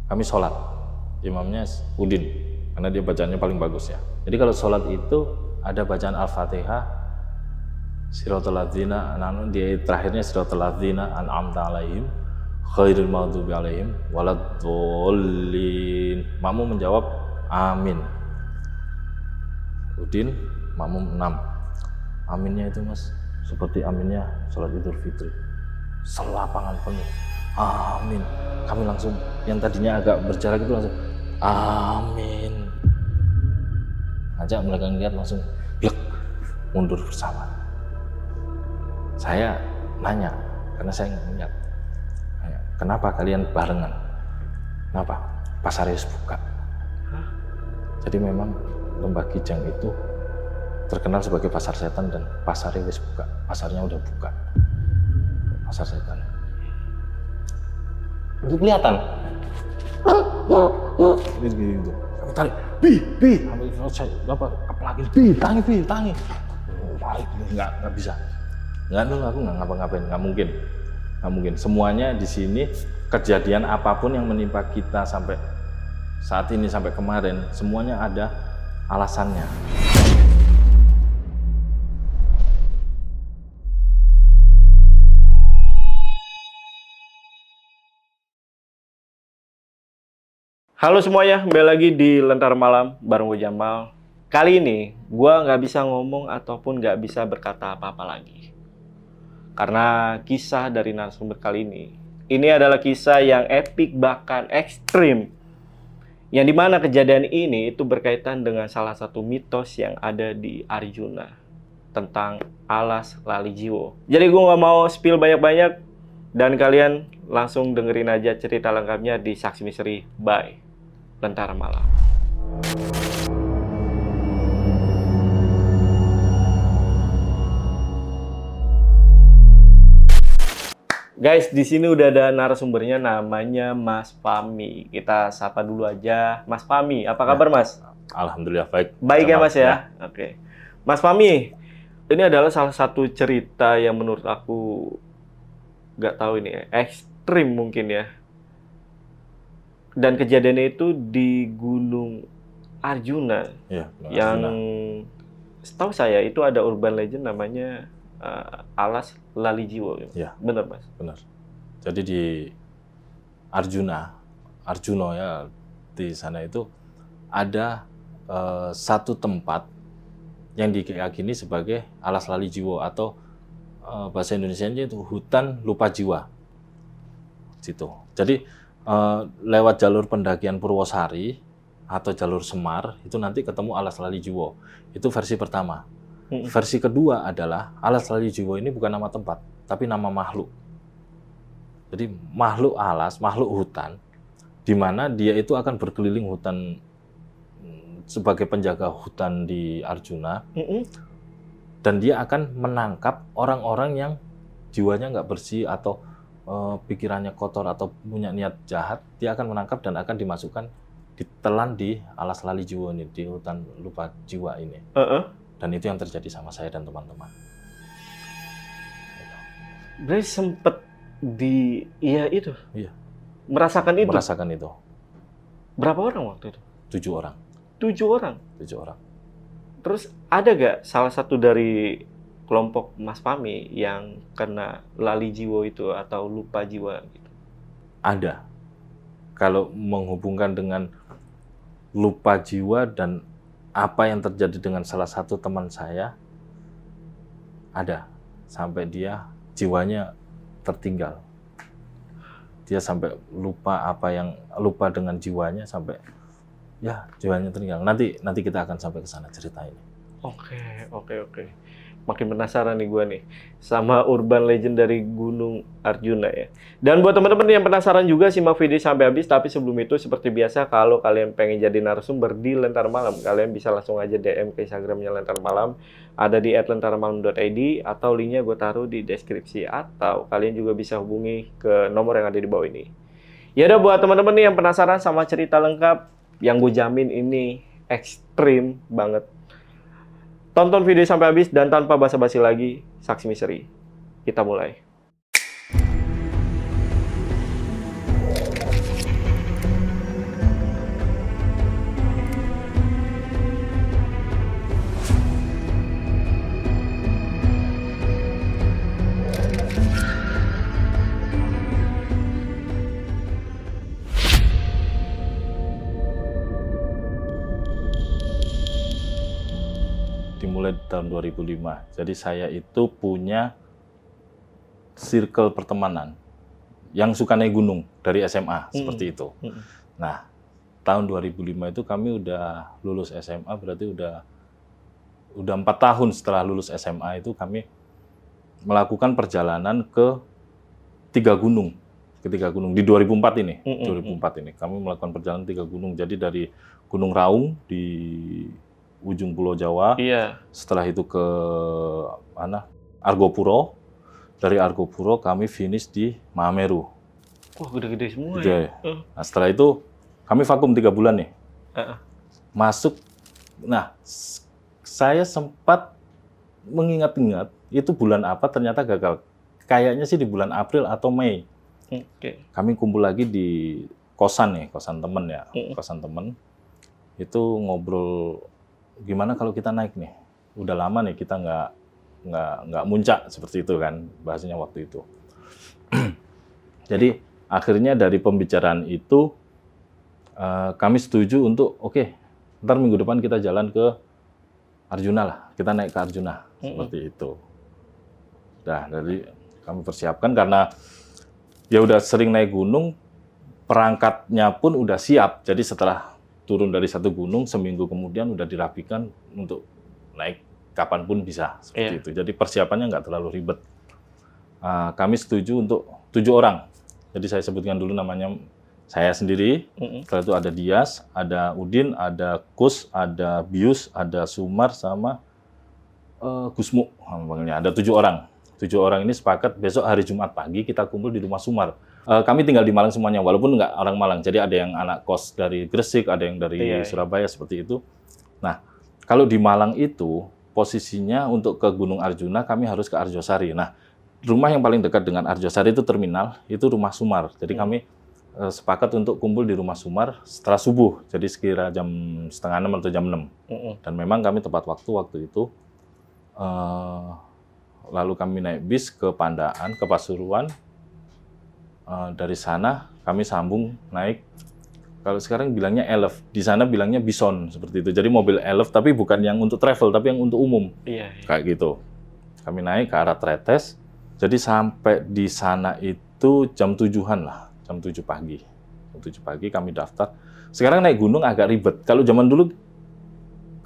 kami sholat, imamnya Udin, karena dia bacaannya paling bagus ya. Jadi kalau sholat itu ada bacaan Al-Fatihah, Siratal ladzina, di terakhirnya Siratal ladzina an'amta alaihim, khairil maghdubi alaihim, waladdallin. Makmum menjawab amin. Udin, makmum 6. Aminnya itu mas, seperti aminnya sholat Idul Fitri, selapangan penuh. Amin. Kami langsung, yang tadinya agak berjarak itu langsung amin. Ajak mereka ngeliat langsung blek, mundur bersama. Saya nanya, karena saya ngeliat, kenapa kalian barengan? Kenapa? Pasar Yus buka. Jadi memang Lembah Kijang itu terkenal sebagai pasar setan dan pasar Yus buka. Pasarnya udah buka. Pasar setan. Itu kelihatan. Ini gitu. Kami tarik, bi, saya apa kepelaki, bi, tangi. Tarik, nggak bisa. Nggak, aku nggak ngapa-ngapain, nggak mungkin. Semuanya di sini, kejadian apapun yang menimpa kita sampai saat ini, sampai kemarin, semuanya ada alasannya. Halo semuanya, kembali lagi di Lentera Malam bareng gue Jamal. Kali ini gue nggak bisa ngomong ataupun nggak bisa berkata apa-apa lagi. Karena kisah dari narasumber kali ini adalah kisah yang epik bahkan ekstrim. Yang dimana kejadian ini itu berkaitan dengan salah satu mitos yang ada di Arjuna tentang alas lali jiwo. Jadi gue nggak mau spill banyak-banyak dan kalian langsung dengerin aja cerita lengkapnya di Saksi Misteri by Lentera Malam. Guys, di sini udah ada narasumbernya, namanya Mas Fahmi. Kita sapa dulu aja, Mas Fahmi. Apa kabar, Mas? Alhamdulillah baik. Baik ya, Mas ya. Oke. Mas Fahmi, ini adalah salah satu cerita yang menurut aku nggak tahu ini ya, ekstrim mungkin ya. Dan kejadiannya itu di Gunung Arjuna, Ya, yang setahu saya itu ada urban legend namanya alas lali jiwo. Ya, benar Mas? Benar. Jadi di Arjuna ya, di sana itu ada satu tempat yang diyakini sebagai alas lali jiwo atau bahasa Indonesianya itu hutan lupa jiwa. Situ. Jadi lewat jalur pendakian Purwosari atau jalur Semar itu nanti ketemu alas lali jiwo. Itu versi pertama. Versi kedua adalah alas lali jiwo ini bukan nama tempat, tapi nama makhluk. Jadi makhluk alas, makhluk hutan, di mana dia itu akan berkeliling hutan sebagai penjaga hutan di Arjuna, dan dia akan menangkap orang-orang yang jiwanya nggak bersih atau pikirannya kotor atau punya niat jahat. Dia akan menangkap dan akan dimasukkan, ditelan di alas lali jiwo ini, di hutan lupa jiwa ini. Dan itu yang terjadi sama saya dan teman-teman. Berarti sempet itu? Iya. Merasakan itu? Merasakan itu. Berapa orang waktu itu? 7 orang. 7 orang? 7 orang. Terus ada gak salah satu dari kelompok Mas Fahmi yang kena lali jiwo itu atau lupa jiwa gitu? Ada. Kalau menghubungkan dengan lupa jiwa dan apa yang terjadi dengan salah satu teman saya, ada. Sampai dia jiwanya tertinggal. Dia sampai lupa lupa dengan jiwanya, sampai ya jiwanya tertinggal. Nanti kita akan sampai ke sana cerita ini. Oke. Makin penasaran nih gue nih sama urban legend dari Gunung Arjuna ya. Dan buat teman-teman yang penasaran juga, simak video sampai habis. Tapi sebelum itu seperti biasa, kalau kalian pengen jadi narasumber di Lentera Malam, kalian bisa langsung aja DM ke Instagramnya Lentera Malam. Ada di @lenteramalam.id atau linknya gue taruh di deskripsi, atau kalian juga bisa hubungi ke nomor yang ada di bawah ini. Ya udah, buat teman-teman nih yang penasaran sama cerita lengkap, yang gue jamin ini ekstrim banget, tonton video sampai habis, dan tanpa basa-basi lagi, Saksi Misteri, kita mulai. tahun 2005. Jadi saya itu punya circle pertemanan yang suka naik gunung dari SMA, seperti itu. Nah, tahun 2005 itu kami udah lulus SMA, berarti udah 4 tahun setelah lulus SMA itu kami melakukan perjalanan ke 3 gunung. Ke 3 gunung di 2004 ini. 2004 ini kami melakukan perjalanan 3 gunung. Jadi dari Gunung Raung di ujung Pulau Jawa. Iya. Setelah itu ke mana? Argopuro. Dari Argopuro kami finish di Mahameru. Wah, gede-gede semua Gede. ya. Nah, setelah itu kami vakum 3 bulan nih. Masuk. Nah, saya sempat mengingat-ingat itu bulan apa, ternyata gagal. Kayaknya sih di bulan April atau Mei. Kami kumpul lagi di kosan nih, kosan temen ya. Kosan temen. Itu ngobrol gimana kalau kita naik nih. Udah lama nih kita nggak muncak seperti itu kan bahasanya waktu itu. Jadi akhirnya dari pembicaraan itu kami setuju untuk oke, ntar minggu depan kita jalan ke Arjuna lah, kita naik ke Arjuna seperti itu. Nah, jadi kami persiapkan karena ya udah sering naik gunung, perangkatnya pun udah siap. Jadi setelah turun dari satu gunung, seminggu kemudian udah dirapikan untuk naik kapanpun bisa seperti itu. Jadi persiapannya nggak terlalu ribet. Kami setuju untuk 7 orang. Jadi saya sebutkan dulu namanya, saya sendiri. Setelah itu ada Dias, ada Udin, ada Kus, ada Bius, ada Sumar, sama Gusmu. Ada 7 orang. 7 orang ini sepakat besok hari Jumat pagi kita kumpul di rumah Sumar. Kami tinggal di Malang semuanya, walaupun nggak orang Malang. Jadi ada yang anak kos dari Gresik, ada yang dari Surabaya, seperti itu. Nah, kalau di Malang itu, posisinya untuk ke Gunung Arjuna, kami harus ke Arjosari. Nah, rumah yang paling dekat dengan Arjosari itu terminal, itu rumah Sumar. Jadi kami sepakat untuk kumpul di rumah Sumar setelah subuh. Jadi sekira jam 5:30 atau jam 6. Dan memang kami tepat waktu itu. Lalu kami naik bis ke Pandaan, ke Pasuruan. Dari sana kami sambung naik, kalau sekarang bilangnya Elf, di sana bilangnya Bison, seperti itu. Jadi mobil Elf, tapi bukan yang untuk travel, tapi yang untuk umum. Kayak gitu. Kami naik ke arah Tretes, jadi sampai di sana itu jam 7-an lah, jam 7 pagi. Jam 7 pagi kami daftar. Sekarang naik gunung agak ribet. Kalau zaman dulu,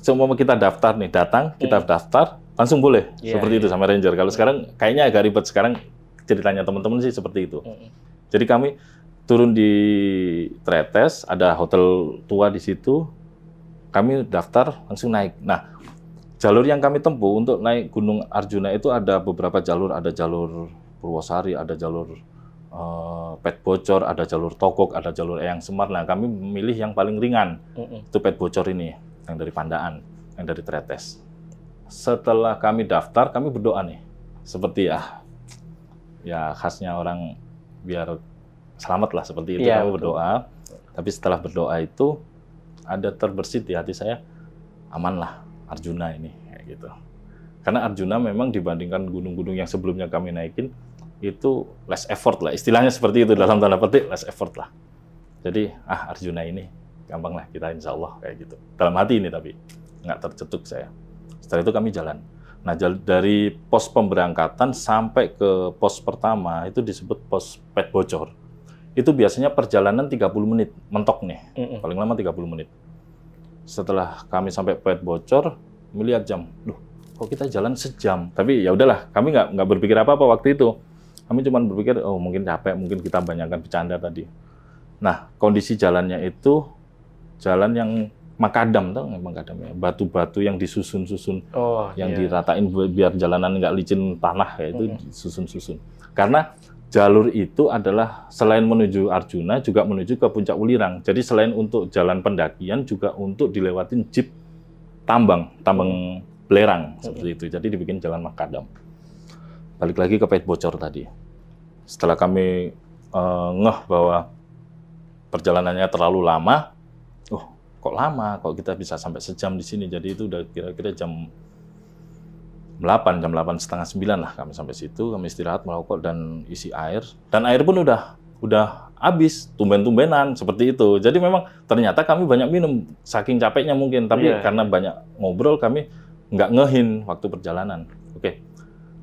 semua kita daftar nih, datang, kita daftar, langsung boleh. Seperti itu sama ranger. Kalau sekarang kayaknya agak ribet. Sekarang ceritanya teman-teman sih seperti itu. Jadi kami turun di Tretes, ada hotel tua di situ. Kami daftar, langsung naik. Nah, jalur yang kami tempuh untuk naik Gunung Arjuna itu ada beberapa jalur. Ada jalur Purwosari, ada jalur Pet Bocor, ada jalur Togok, ada jalur Eyang Semar. Nah, kami memilih yang paling ringan. Itu Pet Bocor ini, yang dari Pandaan, yang dari Tretes. Setelah kami daftar, kami berdoa nih. Seperti ya khasnya orang biar selamat lah, seperti itu. Kami berdoa. Tapi setelah berdoa itu ada terbersit di hati saya, aman lah Arjuna ini, kayak gitu. Karena Arjuna memang dibandingkan gunung-gunung yang sebelumnya kami naikin itu less effort lah, istilahnya seperti itu, dalam tanda petik less effort lah. Jadi Arjuna ini gampang lah kita, insya Allah, kayak gitu. Dalam hati ini, tapi nggak tercetuk saya. Setelah itu kami jalan. Nah, dari pos pemberangkatan sampai ke pos pertama itu disebut pos Pet Bocor. Itu biasanya perjalanan 30 menit, mentok nih. Paling lama 30 menit. Setelah kami sampai Pet Bocor, melihat jam. Loh, kok kita jalan sejam? Tapi ya udahlah, kami nggak berpikir apa-apa waktu itu. Kami cuma berpikir, oh mungkin capek, mungkin kita banyakkan bercanda tadi. Nah, kondisi jalannya itu jalan yang makadam, tau nggak makadam ya? Batu-batu yang disusun-susun, yang diratain biar jalanan nggak licin tanah, kayak itu disusun-susun. Karena jalur itu adalah selain menuju Arjuna juga menuju ke Puncak Ulirang. Jadi selain untuk jalan pendakian juga untuk dilewatin jeep tambang belerang seperti itu. Jadi dibikin jalan makadam. Balik lagi ke Pet Bocor tadi. Setelah kami ngeh bahwa perjalanannya terlalu lama, kok lama, kok kita bisa sampai sejam di sini. Jadi itu udah kira-kira jam 8, jam 8:30, 9 lah kami sampai situ. Kami istirahat, merokok, dan isi air. Dan air pun udah habis, tumben-tumbenan, seperti itu. Jadi memang ternyata kami banyak minum, saking capeknya mungkin. Tapi karena banyak ngobrol, kami nggak ngehin waktu perjalanan. Oke,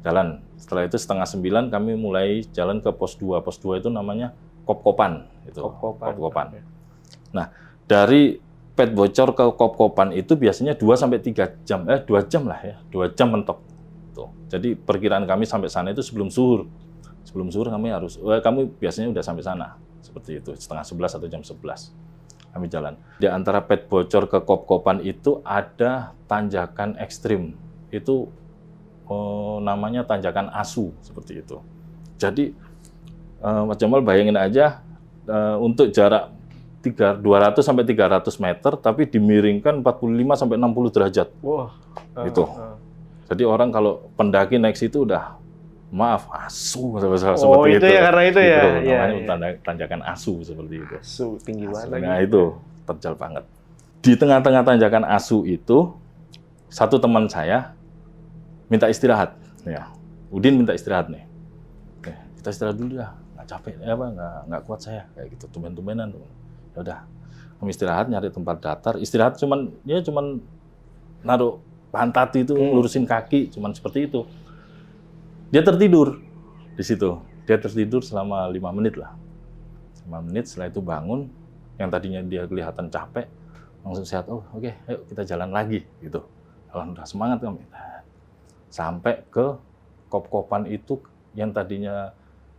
jalan. Setelah itu 8:30 kami mulai jalan ke pos 2. Pos 2 itu namanya Kop-Kopan. Kop-Kopan. Nah, dari pet bocor ke Kop-Kopan itu biasanya 2-3 jam. 2 jam lah ya. 2 jam mentok. Tuh. Jadi perkiraan kami sampai sana itu sebelum zuhur. Sebelum zuhur kami biasanya udah sampai sana. Seperti itu, 10:30 atau jam 11. Kami jalan. Di antara pet bocor ke Kop-Kopan itu ada tanjakan ekstrim. Itu namanya tanjakan asu, seperti itu. Jadi Mas Jamal bayangin aja untuk jarak 200-300 meter, tapi dimiringkan 45-60 derajat. Wah. Itu. Jadi orang kalau pendaki naik situ udah, maaf, asu seperti itu. Ya, karena itu ya. Namanya tanjakan asu seperti itu. Asu tinggi banget. Nah itu terjal banget. Di tengah-tengah tanjakan asu itu, satu teman saya minta istirahat. Ya, Udin minta istirahat nih. Kita istirahat dulu ya, nggak capek, nggak kuat saya, kayak gitu, tumben-tumbenan. Ya udah, kami istirahat, nyari tempat datar. Istirahat cuman naruh pantat itu, lurusin kaki, cuman seperti itu. Dia tertidur di situ. Dia tertidur selama 5 menit lah. 5 menit, setelah itu bangun. Yang tadinya dia kelihatan capek, langsung sehat. Oh, oke, ayo kita jalan lagi, gitu. Alhamdulillah semangat kami. Sampai ke Kop-Kopan itu yang tadinya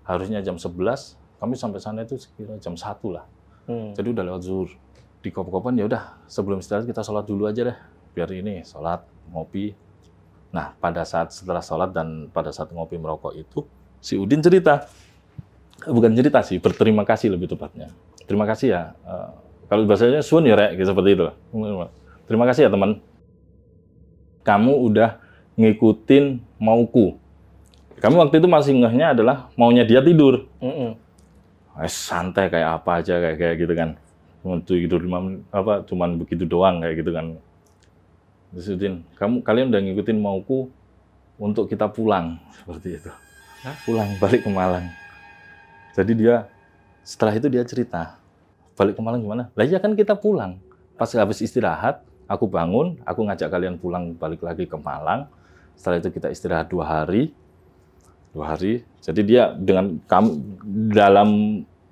harusnya jam 11, kami sampai sana itu sekira jam 1 lah. Jadi udah lewat zuhur. Di Kop-Kopan ya udah, sebelum istirahat kita sholat dulu aja deh. Biar ini sholat, ngopi. Nah, setelah sholat dan pada saat ngopi merokok itu, si Udin cerita. Bukan cerita sih, berterima kasih lebih tepatnya. Terima kasih ya. Kalau bahasanya sun ya, Rek, gitu, seperti itu. Terima kasih ya teman. Kamu udah ngikutin mauku. Kami waktu itu masih ngehnya adalah maunya dia tidur. Santai kayak apa aja kayak gitu kan. Tidur 5 menit, cuman begitu doang kayak gitu kan. Terus Udin, kalian udah ngikutin mauku untuk kita pulang seperti itu. Pulang balik ke Malang. Jadi setelah itu dia cerita, balik ke Malang gimana? Lah ya kan kita pulang. Pas habis istirahat, aku bangun, aku ngajak kalian pulang balik lagi ke Malang. Setelah itu kita istirahat 2 hari. 2 hari. Jadi dia dengan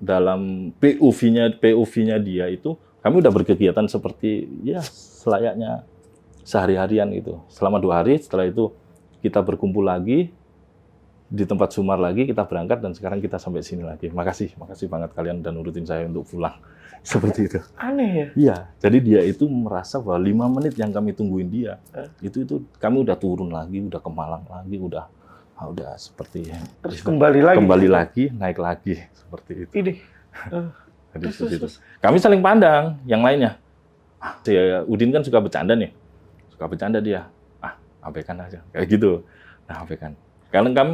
dalam POV-nya dia itu, kami udah berkegiatan seperti ya selayaknya sehari-harian gitu. Selama 2 hari, setelah itu kita berkumpul lagi di tempat Sumar lagi, kita berangkat dan sekarang kita sampai sini lagi. Makasih banget kalian dan nurutin saya untuk pulang. Seperti itu. Aneh ya? Iya, jadi dia itu merasa bahwa 5 menit yang kami tungguin dia, itu kami udah turun lagi, udah ke Malang lagi, udah seperti terus kembali lagi, naik lagi seperti itu. Ini. Jadi seperti itu. Kami saling pandang, yang lainnya. Udin kan suka bercanda nih. Suka bercanda dia. Abaikan aja. Kayak gitu. Nah, abaikan. Karena kami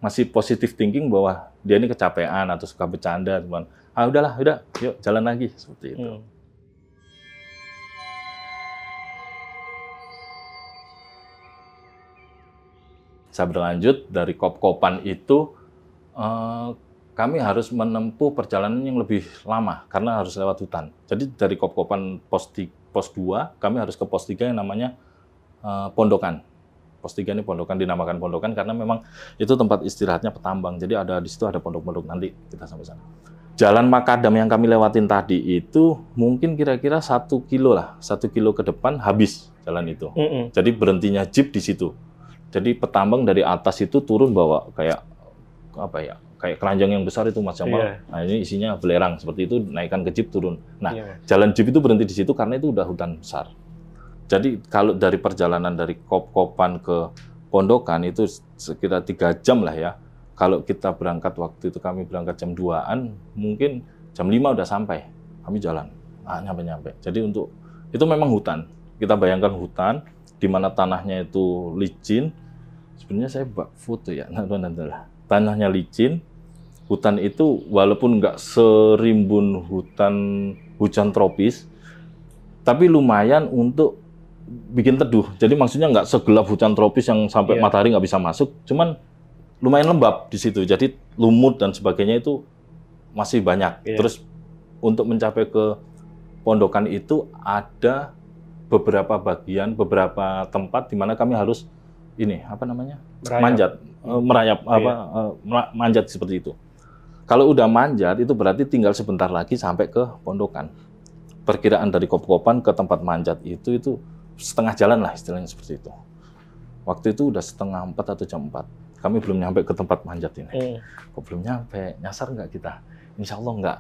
masih positive thinking bahwa dia ini kecapean atau suka bercanda, teman. Udah, yuk jalan lagi seperti itu. Saya berlanjut dari Kop-Kopan itu, kami harus menempuh perjalanan yang lebih lama karena harus lewat hutan. Jadi dari Kop-Kopan pos 2, kami harus ke pos 3 yang namanya Pondokan. Pos 3 ini Pondokan, dinamakan Pondokan karena memang itu tempat istirahatnya petambang. Jadi di situ ada pondok-pondok, nanti kita sampai sana. Jalan Makadam yang kami lewatin tadi itu mungkin kira-kira 1 kilo lah, 1 kilo ke depan habis jalan itu. Jadi berhentinya jeep di situ. Jadi petambang dari atas itu turun bawa kayak keranjang yang besar itu Mas Jamal. Nah ini isinya belerang seperti itu, naikkan ke jeep turun. Nah jalan jeep itu berhenti di situ karena itu udah hutan besar. Jadi kalau dari perjalanan dari Kop-Kopan ke Pondokan itu sekitar 3 jam lah ya. Kalau kita berangkat waktu itu kami berangkat jam 2-an, mungkin jam 5 udah sampai. Kami jalan, nyampe. Jadi itu memang hutan. Kita bayangkan hutan, di mana tanahnya itu licin. Sebenarnya saya buat foto ya, tanahnya licin. Hutan itu walaupun nggak serimbun hujan tropis, tapi lumayan untuk bikin teduh. Jadi maksudnya nggak segelap hujan tropis yang sampai matahari nggak bisa masuk, cuman lumayan lembab di situ. Jadi lumut dan sebagainya itu masih banyak. Terus untuk mencapai ke Pondokan itu ada beberapa bagian, beberapa tempat di mana kami harus ini apa namanya? Merayap. Manjat, merayap apa manjat seperti itu. Kalau udah manjat itu berarti tinggal sebentar lagi sampai ke pondokan. Perkiraan dari Kop-Kopan ke tempat manjat itu setengah jalan lah istilahnya seperti itu. Waktu itu udah 3:30 atau jam 4. Kami belum nyampe ke tempat manjat ini. Kok belum nyampe? Nyasar nggak kita? Insya Allah nggak.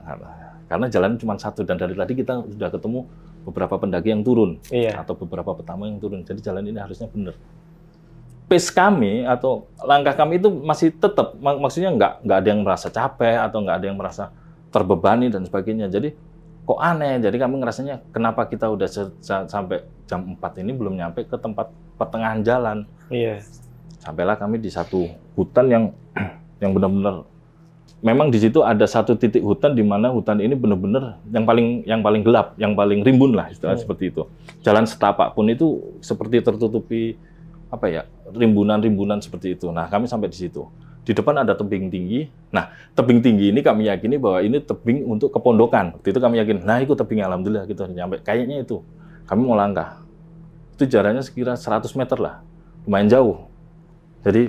Karena jalan cuma satu dan dari tadi kita sudah ketemu beberapa pendaki yang turun. Atau beberapa petama yang turun. Jadi jalan ini harusnya benar. Pace kami atau langkah kami itu masih tetap, maksudnya nggak ada yang merasa capek atau nggak ada yang merasa terbebani dan sebagainya. Jadi kok aneh, jadi kami ngerasanya kenapa kita udah sampai jam 4 ini belum nyampe ke tempat pertengahan jalan. Sampailah kami di satu hutan yang benar-benar, memang di situ ada satu titik hutan di mana hutan ini benar-benar yang paling gelap, yang paling rimbun lah istilahnya seperti itu. Jalan setapak pun itu seperti tertutupi apa ya, rimbunan-rimbunan seperti itu. Nah, kami sampai di situ. Di depan ada tebing tinggi. Nah, tebing tinggi ini kami yakini bahwa ini tebing untuk kepondokan. Waktu itu kami yakin, nah itu tebingnya, alhamdulillah gitu nyampe. Kayaknya itu. Kami mau langkah. Itu jaraknya sekira 100 meter lah. Lumayan jauh. Jadi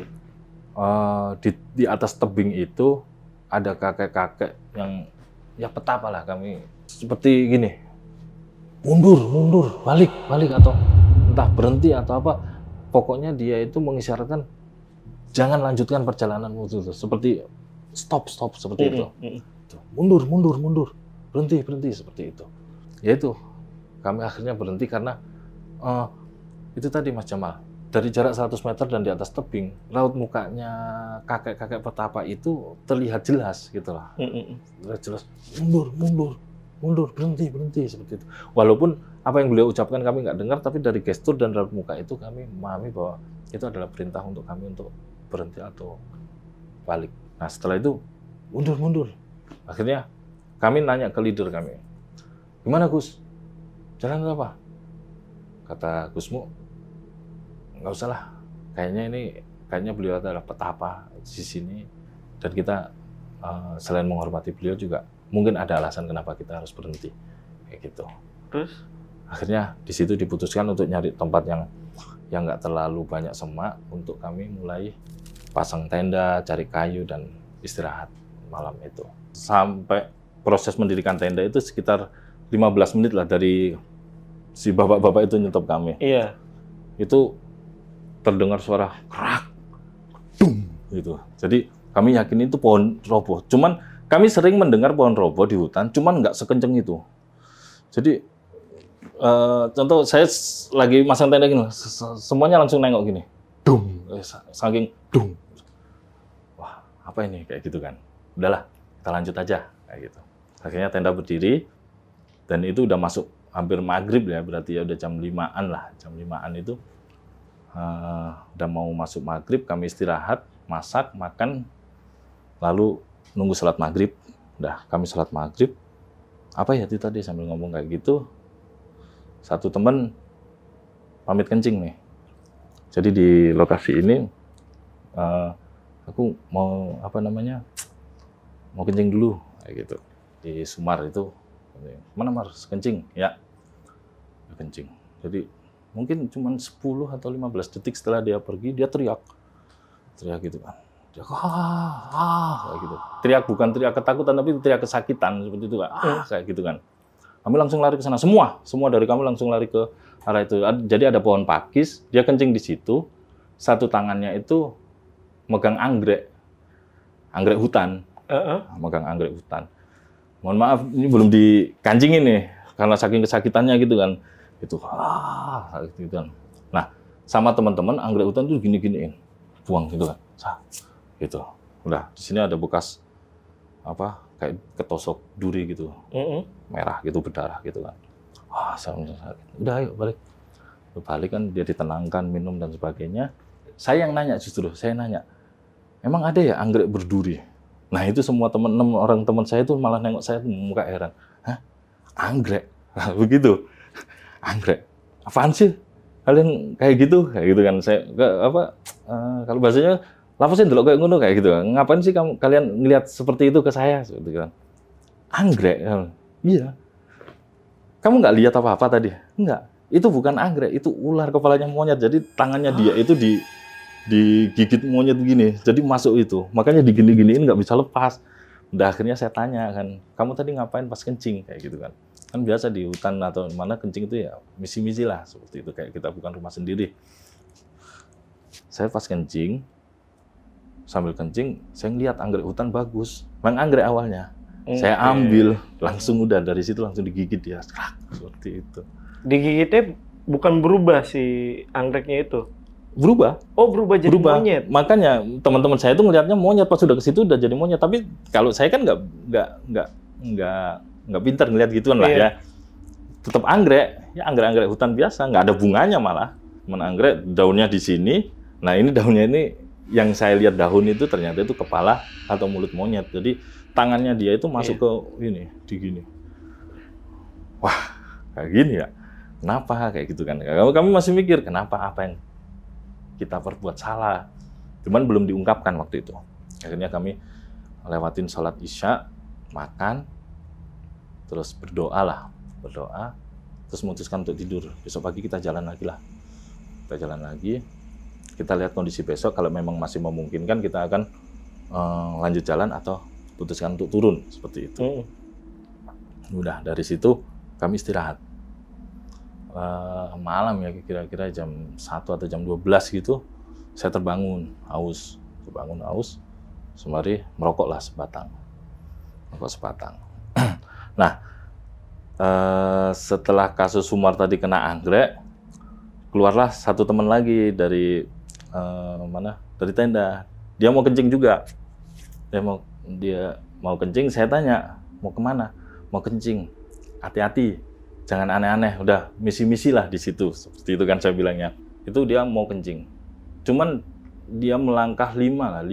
di atas tebing itu ada kakek-kakek yang ya petapa lah, kami seperti gini. Mundur, balik atau entah berhenti atau apa. Pokoknya dia itu mengisyaratkan jangan lanjutkan perjalananmu itu, seperti stop seperti itu. Mundur, berhenti seperti itu. Yaitu kami akhirnya berhenti karena itu tadi Mas Jamal, dari jarak 100 meter dan di atas tebing, raut mukanya kakek-kakek petapa itu terlihat jelas gitulah. Jelas mundur, berhenti seperti itu. Walaupun apa yang beliau ucapkan kami nggak dengar, tapi dari gestur dan raut muka itu kami memahami bahwa itu adalah perintah untuk kami untuk berhenti atau balik. Nah setelah itu mundur. Akhirnya kami nanya ke leader kami, gimana Gus? Jalan apa? Kata Gusmu, nggak usah lah. Kayaknya beliau adalah petapa di sini dan kita selain menghormati beliau juga mungkin ada alasan kenapa kita harus berhenti kayak gitu. Terus akhirnya di situ diputuskan untuk nyari tempat yang nggak terlalu banyak semak untuk kami mulai pasang tenda, cari kayu dan istirahat malam itu. Sampai proses mendirikan tenda itu sekitar 15 menit lah dari si bapak-bapak itu nyetop kami. Itu terdengar suara kerak, dum gitu. Jadi kami yakin itu pohon roboh. Cuman kami sering mendengar pohon roboh di hutan, cuman nggak sekenceng itu. Jadi contoh saya lagi masang tenda gini, semuanya langsung nengok gini, dum, saking dum. Wah, apa ini kayak gitu kan? Udahlah, kita lanjut aja kayak gitu. Akhirnya tenda berdiri dan itu udah masuk hampir maghrib ya, berarti ya udah jam 5-an lah, jam 5-an itu udah mau masuk maghrib, kami istirahat, masak, makan, lalu nunggu sholat maghrib. Udah kami sholat maghrib, apa ya itu tadi sambil ngomong kayak gitu, satu teman pamit kencing nih. Jadi di lokasi ini aku mau mau kencing dulu kayak gitu di Sumar itu. Mana Mar, kencing ya, kencing. Jadi mungkin cuma 10 atau 15 detik setelah dia pergi, dia teriak gitu kan. Dia kayak gitu. Teriak bukan teriak ketakutan tapi teriak kesakitan seperti itu kan. Kayak gitu kan. Kami langsung lari ke sana, semua dari kami langsung lari ke arah itu. Jadi ada pohon pakis, dia kencing di situ. Satu tangannya itu megang anggrek hutan. Megang anggrek hutan. Mohon maaf, ini belum dikancingin nih karena saking kesakitannya gitu kan. Itu gitu kan. Nah, sama teman-teman anggrek hutan tuh gini-giniin. Buang gitu kan. Gitu. Udah, di sini ada bekas kayak ketosok duri gitu. Merah gitu, berdarah gitu kan. Udah ayo balik. Balik kan dia ditenangkan, minum dan sebagainya. Saya yang nanya justru, emang ada ya anggrek berduri? Nah itu semua orang teman saya itu malah nengok saya muka heran. Hah? Anggrek? Begitu? Anggrek? Apaan sih? Kalian kayak gitu kan? Saya kalau bahasanya lapasin dulu kayak ngono kayak gitu. Ngapain sih kalian ngelihat seperti itu ke saya? Seperti kan? Anggrek? Iya. Kamu nggak lihat apa-apa tadi? Enggak. Itu bukan anggrek, itu ular kepalanya monyet. Jadi tangannya dia itu digigit monyet begini. Jadi masuk itu. Makanya digini-giniin nggak bisa lepas. Udah akhirnya saya tanya kan, kamu tadi ngapain pas kencing kayak gitu kan? Kan biasa di hutan atau mana kencing itu ya misi-misi lah seperti itu, kayak kita bukan rumah sendiri. Saya pas kencing, sambil kencing, saya ngeliat anggrek hutan bagus. Memang anggrek awalnya. Saya ambil, langsung udah dari situ langsung digigit dia. Seperti itu. Digigitnya bukan berubah si anggreknya itu? Berubah. Oh, berubah jadi monyet. Makanya teman-teman saya itu ngelihatnya monyet, pas sudah ke situ udah jadi monyet. Tapi kalau saya kan nggak pintar ngelihat gituan lah ya. Tetap anggrek, ya anggrek-anggrek hutan biasa, nggak ada bunganya malah. Cuman anggrek daunnya di sini. Nah ini daunnya ini yang saya lihat daun itu ternyata itu kepala atau mulut monyet. Jadi tangannya dia itu masuk ke ini, di gini. Wah, kayak gini ya. Kenapa kayak gitu kan? Kami masih mikir kenapa, apa yang kita perbuat salah. Cuman belum diungkapkan waktu itu. Akhirnya kami lewatin sholat Isya, makan, terus berdoa, terus memutuskan untuk tidur. Besok pagi kita jalan lagi lah. Kita jalan lagi, kita lihat kondisi besok, kalau memang masih memungkinkan kita akan lanjut jalan atau putuskan untuk turun, seperti itu. Udah, dari situ kami istirahat. Malam ya, kira-kira jam 1 atau jam 12 gitu, saya terbangun haus, sembari merokoklah sebatang. Nah, setelah kasus Sumar tadi kena anggrek, keluarlah satu teman lagi dari dari tenda. Dia mau kencing juga. Dia mau kencing, saya tanya, mau kemana? Mau kencing. Hati-hati, jangan aneh-aneh. Udah misi-misi lah di situ. Seperti itu kan saya bilangnya. Itu dia mau kencing. Cuman dia melangkah 5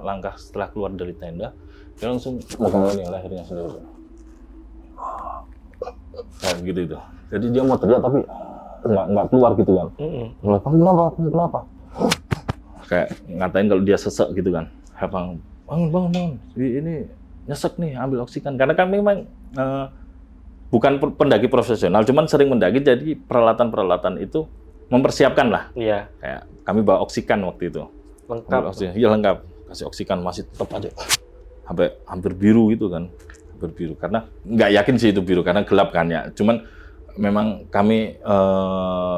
langkah setelah keluar dari tenda, dia langsung megang lehernya sendiri. Kayak gitu itu. Jadi dia mau teriak tapi nggak keluar gitu kan. Kenapa? Kayak ngatain kalau dia sesek gitu kan. Bangun. Ini nyesek nih, ambil oksigen. Karena kami memang bukan pendaki profesional, cuman sering mendaki, jadi peralatan-peralatan itu mempersiapkan lah. Iya. Kayak kami bawa oksigen waktu itu. Lengkap. Iya lengkap. Kasih oksigen masih tetap aja. Sampai hampir biru gitu kan. Hampir biru. Karena nggak yakin sih itu biru, karena gelap kan ya. Cuman memang kami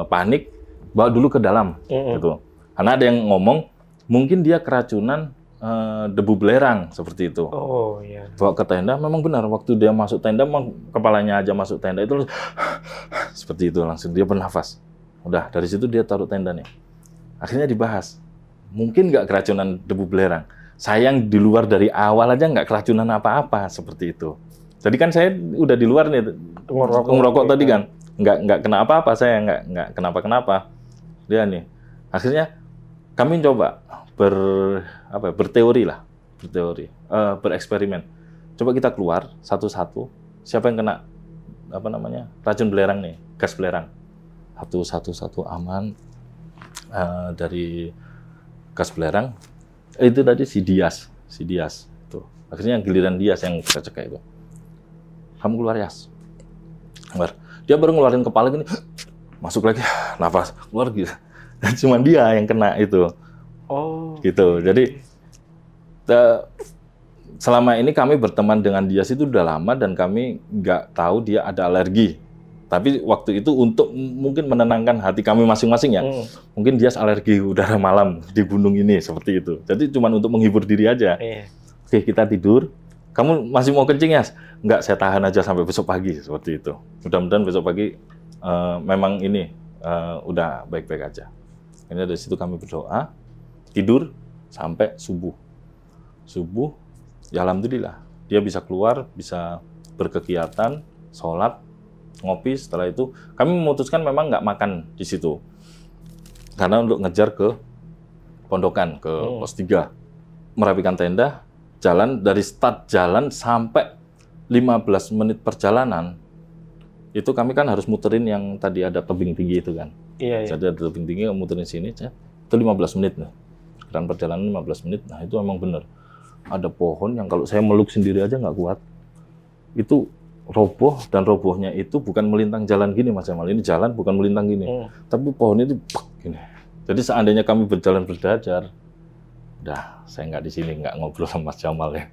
panik, bawa dulu ke dalam gitu. Karena ada yang ngomong mungkin dia keracunan debu belerang seperti itu. Oh iya. Bawa ke tenda, memang benar waktu dia masuk tenda, memang kepalanya aja masuk tenda itu seperti itu, langsung dia bernafas. Udah dari situ dia taruh tenda nih. Akhirnya dibahas, mungkin nggak keracunan debu belerang. Sayang di luar dari awal aja nggak keracunan apa-apa seperti itu. Jadi kan saya udah di luar nih, ngerokok tadi kan, nggak kena apa-apa, saya nggak kenapa-kenapa. Dia nih, akhirnya kami coba bereksperimen. Coba kita keluar satu-satu, siapa yang kena racun belerang nih, gas belerang. Satu-satu aman dari gas belerang. Itu tadi si Dias tuh. Akhirnya giliran Dias yang kita cekek itu. Kamu keluar, Yas. Dia baru ngeluarin kepala gini, masuk lagi, nafas, keluar gitu. Dan cuma dia yang kena itu. Oh. Gitu. Jadi selama ini kami berteman dengan Dias itu udah lama dan kami nggak tahu dia ada alergi. Tapi waktu itu untuk mungkin menenangkan hati kami masing-masing ya. Mungkin Dias alergi udara malam di gunung ini seperti itu. Jadi cuma untuk menghibur diri aja. Oke, kita tidur. Kamu masih mau kencing, Yas? Enggak, saya tahan aja sampai besok pagi seperti itu. Mudah-mudahan besok pagi memang ini udah baik-baik aja. Ini dari situ kami berdoa, tidur sampai subuh. Subuh, ya alhamdulillah dia bisa keluar, bisa berkegiatan, sholat, ngopi. Setelah itu kami memutuskan memang nggak makan di situ karena untuk ngejar ke pondokan, ke pos 3, merapikan tenda, jalan dari start jalan sampai 15 menit perjalanan itu kami kan harus muterin yang tadi ada tebing tinggi itu kan. Iya. Jadi ada tebing tinggi, muterin sini, itu 15 menit nih. Sekarang perjalanan 15 menit. Nah itu emang bener. Ada pohon yang kalau saya meluk sendiri aja nggak kuat. Itu roboh, dan robohnya itu bukan melintang jalan gini Mas Jamal. Ini jalan bukan melintang gini, tapi pohonnya itu gini. Jadi seandainya kami berjalan berdajar, udah saya nggak di sini, nggak ngobrol sama Mas Jamal ya.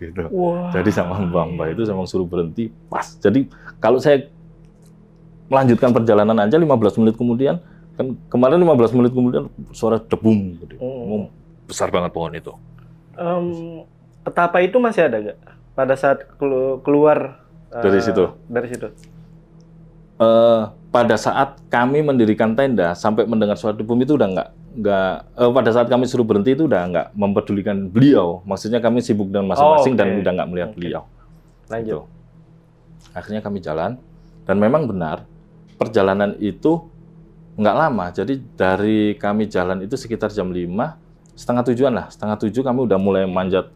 Gitu. Wah. Jadi sama Mbak itu sama suruh berhenti pas. Jadi kalau saya melanjutkan perjalanan aja 15 menit kemudian, kan kemarin 15 menit kemudian suara debum, gitu. Besar banget pohon itu. Petapa itu masih ada nggak pada saat keluar dari situ? Dari situ. Pada saat kami mendirikan tenda sampai mendengar suara debum itu udah nggak. Pada saat kami suruh berhenti itu udah nggak mempedulikan beliau. Maksudnya kami sibuk dengan masing-masing dan udah nggak melihat beliau. Lanjut. Gitu. Akhirnya kami jalan dan memang benar perjalanan itu nggak lama. Jadi dari kami jalan itu sekitar jam 5, setengah 7-an lah. Setengah 7 kami udah mulai manjat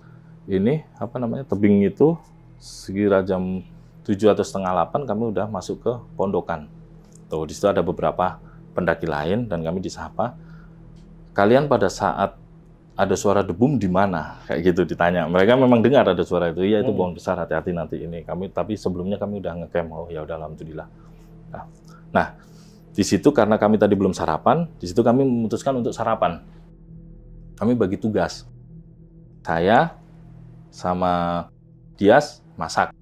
ini apa namanya tebing itu. Sekira jam 7 atau setengah 8 kami udah masuk ke pondokan. Tuh di situ ada beberapa pendaki lain dan kami disapa. Kalian pada saat ada suara debum di mana? Kayak gitu ditanya. Mereka memang dengar ada suara itu. Iya itu pohon besar, hati-hati nanti ini. Tapi sebelumnya kami udah ngecamp. Oh ya udah alhamdulillah. Nah, di situ karena kami tadi belum sarapan, di situ kami memutuskan untuk sarapan. Kami bagi tugas. Saya sama Dias masak.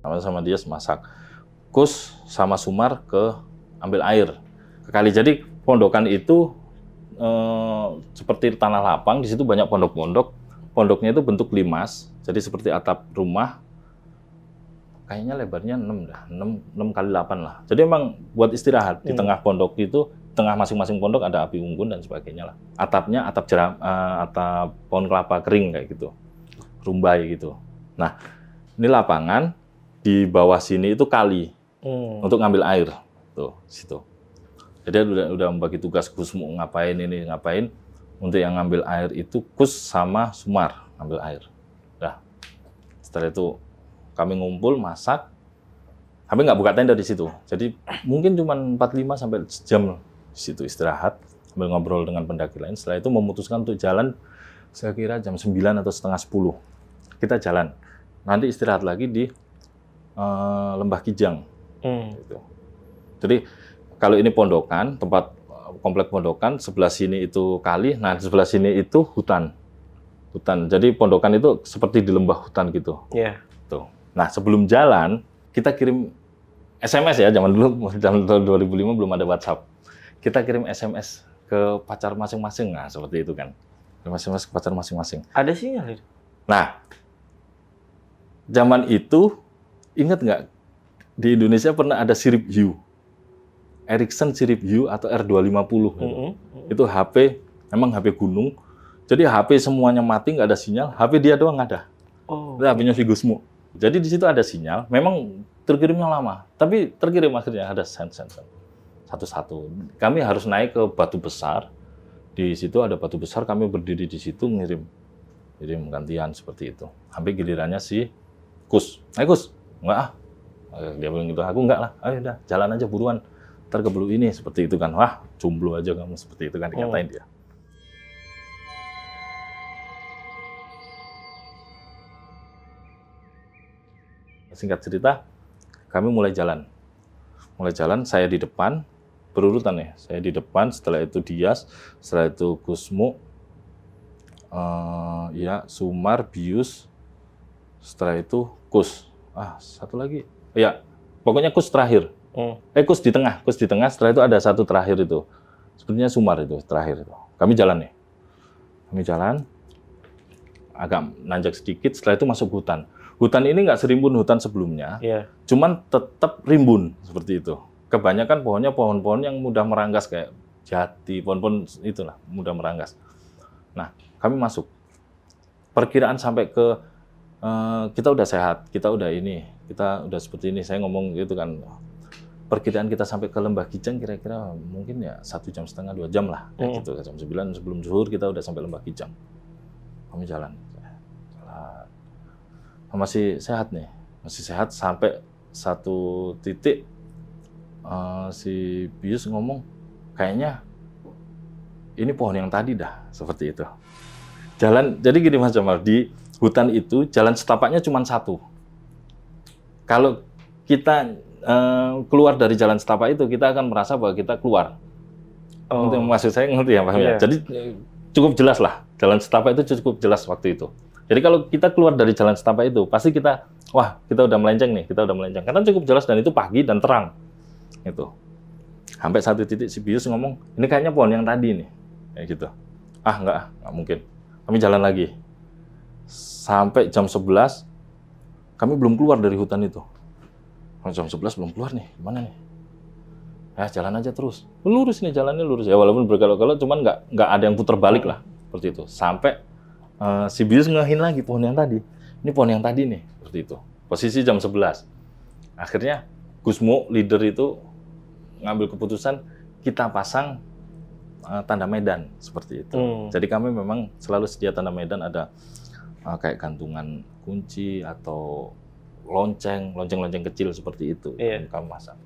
Sama Dias masak. Kus sama Sumar ambil air ke kali. Jadi pondokan itu seperti tanah lapang, di situ banyak pondok-pondok. Pondoknya itu bentuk limas, jadi seperti atap rumah. Kayaknya lebarnya 6 kali 8 lah. Jadi emang buat istirahat di tengah pondok itu, tengah masing-masing pondok ada api unggun dan sebagainya lah. Atapnya atap pohon kelapa kering kayak gitu, rumbai gitu. Nah, ini lapangan, di bawah sini itu kali untuk ngambil air tuh situ. Jadi udah membagi tugas Kus mau ngapain ini ngapain. Untuk yang ngambil air itu Kus sama Sumar ngambil air. Nah, setelah itu kami ngumpul masak. Kami nggak buka tenda di situ. Jadi mungkin cuma 45 sampai jam di situ istirahat sambil ngobrol dengan pendaki lain. Setelah itu memutuskan untuk jalan saya kira jam 9 atau setengah 10. Kita jalan. Nanti istirahat lagi di Lembah Kijang. Gitu. Jadi kalau ini pondokan, tempat komplek pondokan, sebelah sini itu kali, nah sebelah sini itu hutan. Jadi pondokan itu seperti di lembah hutan gitu. Iya. Tuh. Nah sebelum jalan kita kirim SMS ya, zaman dulu tahun 2005 belum ada WhatsApp. Kita kirim SMS ke pacar masing-masing, nah seperti itu kan. SMS ke pacar masing-masing. Ada sinyal itu? Nah, zaman itu ingat nggak di Indonesia pernah ada sirip hiu, Ericsson sirip hiu atau R250 itu HP, memang HP gunung. Jadi HP semuanya mati nggak ada sinyal, HP dia doang ada. Itu HP-nya Vigosmo. Jadi di situ ada sinyal, memang terkirimnya lama, tapi terkirim akhirnya ada satu-satu. Kami harus naik ke batu besar. Di situ ada batu besar, kami berdiri di situ ngirim gantian seperti itu. Sampai gilirannya si Kus. Kus, enggak ah. Dia bilang gitu, aku enggak lah. Ayo udah, jalan aja buruan. Ntar keburu ini seperti itu kan. Wah, jomblo aja kamu seperti itu kan dikatain dia. Singkat cerita, kami mulai jalan. Saya di depan, berurutan ya. Saya di depan, setelah itu Dias, setelah itu Gusmu, Sumar, Bius, setelah itu Kus. Satu lagi. Ya, pokoknya Kus terakhir. Kus di tengah, setelah itu ada satu terakhir itu. Sepertinya Sumar itu terakhir itu. Kami jalan nih. Kami jalan, agak nanjak sedikit, setelah itu masuk hutan. Hutan ini nggak serimbun hutan sebelumnya, cuman tetap rimbun seperti itu. Kebanyakan pohonnya pohon-pohon yang mudah meranggas kayak jati, pohon-pohon itulah mudah meranggas. Nah, kami masuk. Perkiraan sampai ke kita udah sehat, kita udah seperti ini. Saya ngomong gitu kan. Perkiraan kita sampai ke Lembah Kijang kira-kira mungkin ya 1,5 jam, 2 jam lah. Gitu. Jam 9 sebelum zuhur kita udah sampai Lembah Kijang. Kami jalan. Masih sehat nih, masih sehat sampai satu titik si Bius ngomong kayaknya ini pohon yang tadi dah, seperti itu. Jalan, jadi gini Mas Jamal, di hutan itu jalan setapaknya cuma satu. Kalau kita keluar dari jalan setapak itu, kita akan merasa bahwa kita keluar. Oh. Itu maksud saya, ngerti ya, paham ya? Iya. Jadi cukup jelas lah, jalan setapak itu cukup jelas waktu itu. Jadi kalau kita keluar dari jalan setapak itu, pasti kita, wah kita udah melenceng nih, kita udah melenceng. Karena cukup jelas dan itu pagi dan terang. Itu. Sampai satu titik si Bius ngomong, ini kayaknya pohon yang tadi nih. Kayak gitu. Enggak mungkin. Kami jalan lagi. Sampai jam 11, kami belum keluar dari hutan itu. Jam 11 belum keluar nih, gimana nih? Ya jalan aja terus. Lurus nih, jalannya lurus. Ya walaupun berkelok-kelok, cuman nggak ada yang putar balik lah. Seperti itu. Sampai si Bius ngehin lagi pohon yang tadi. Ini pohon yang tadi nih, seperti itu. Posisi jam 11. Akhirnya Gusmo, leader itu, ngambil keputusan, kita pasang tanda medan, seperti itu. Jadi kami memang selalu sedia tanda medan, ada kayak gantungan kunci atau lonceng kecil seperti itu. Iya. Kami pasang.